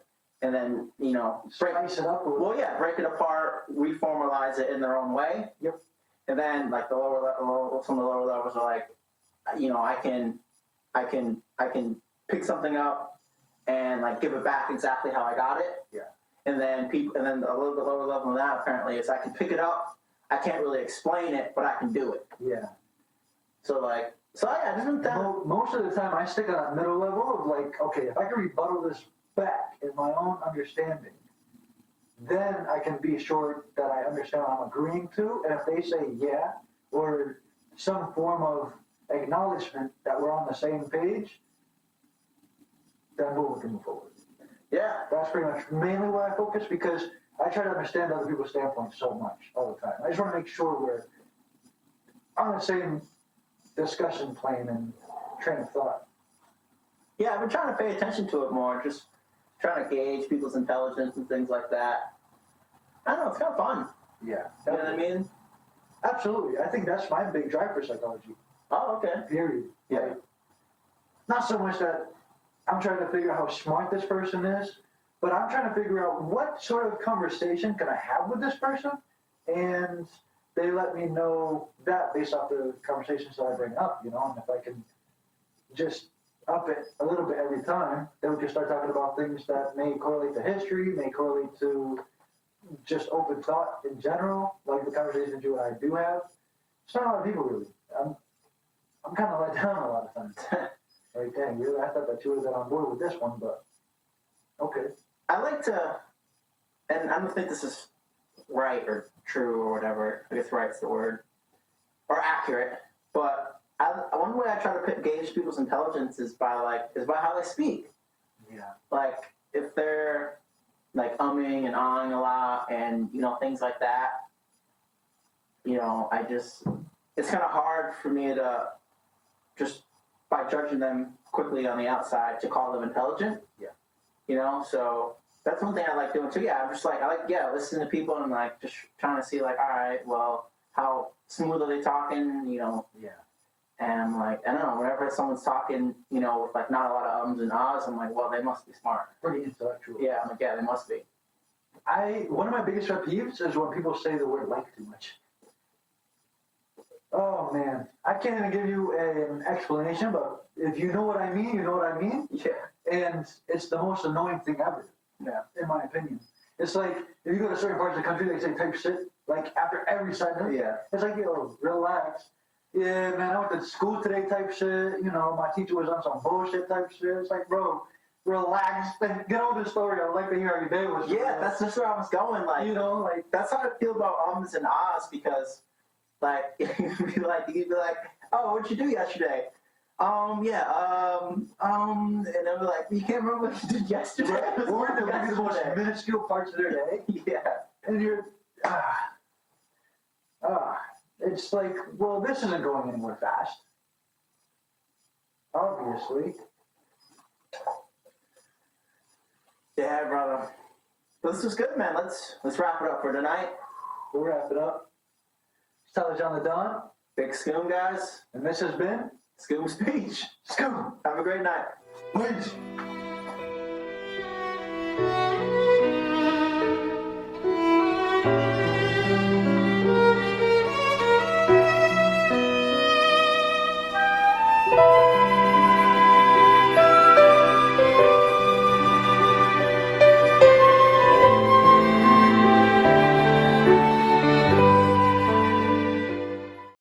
and then, spice it up. Break it apart, reformalize it in their own way. Yep. And then like some of the lower levels are like, I can pick something up and like give it back exactly how I got it. Yeah. And then a little bit lower level than that apparently is I can pick it up. I can't really explain it, but I can do it. Yeah. So I just think that most of the time I stick on that middle level of like, okay, if I can rebuttal this back in my own understanding, then I can be sure that I understand what I'm agreeing to. And if they say yeah, or some form of acknowledgement that we're on the same page, then we can move forward. Yeah. That's pretty much mainly where I focus, because I try to understand other people's standpoints so much all the time. I just want to make sure we're on the same discussion plane and train of thought. Yeah, I've been trying to pay attention to it more, just trying to gauge people's intelligence and things like that. I don't know, it's kind of fun. Yeah. You know what I mean? Absolutely. I think that's my big drive for psychology. Oh, okay. Period. Yeah. Like, not so much that I'm trying to figure out how smart this person is, but I'm trying to figure out what sort of conversation can I have with this person, and they let me know that based off the conversations that I bring up, and if I can just up it a little bit every time, then we can start talking about things that may correlate to history, may correlate to just open thought in general, like the conversations you and I do have. It's not a lot of people really. I'm kind of let down a lot of times. Like, dang, really? I thought that you would have been on board with this one, but okay. I like to, and I don't think this is right or true or whatever. I guess right's the word, or accurate. But one way I try to gauge people's intelligence is by how they speak. Yeah. Like if they're like umming and ahhing a lot, and things like that. It's kind of hard for me to just by judging them quickly on the outside to call them intelligent. Yeah. So that's one thing I like doing too. Yeah, I'm just like, listening to people and like just trying to see like, all right, well, how smooth are they talking, Yeah. And I'm like, I don't know, whenever someone's talking, with like not a lot of ums and ahs, I'm like, well, they must be smart. Pretty intellectual. Yeah, I'm like, yeah, they must be. One of my biggest pet peeves is when people say the word like too much. Oh man, I can't even give you an explanation, but if you know what I mean, you know what I mean. Yeah. And it's the most annoying thing ever. Yeah. In my opinion, it's like if you go to certain parts of the country, they say type shit like after every sentence. Yeah. It's like, yo, relax. Yeah, man, I went to school today type shit. You know, my teacher was on some bullshit type shit. It's like, bro, relax and get over the story. I would like to hear how your day was. Yeah, that's just where I was going. Like, You know, like, that's how I feel about ums and ahs because, like, you'd be like, oh, what'd you do yesterday? And they'll be like, you can't remember what you did yesterday? or they'll give you the most minuscule parts of their day. Yeah. And you're, it's like, well, this isn't going anywhere fast. Obviously. Yeah, brother. This was good, man. Let's wrap it up for tonight. We'll wrap it up. It's Tyler John the Don. Big Skoom, guys. And this has been Skoom Speech. Skoom. Have a great night. Peace.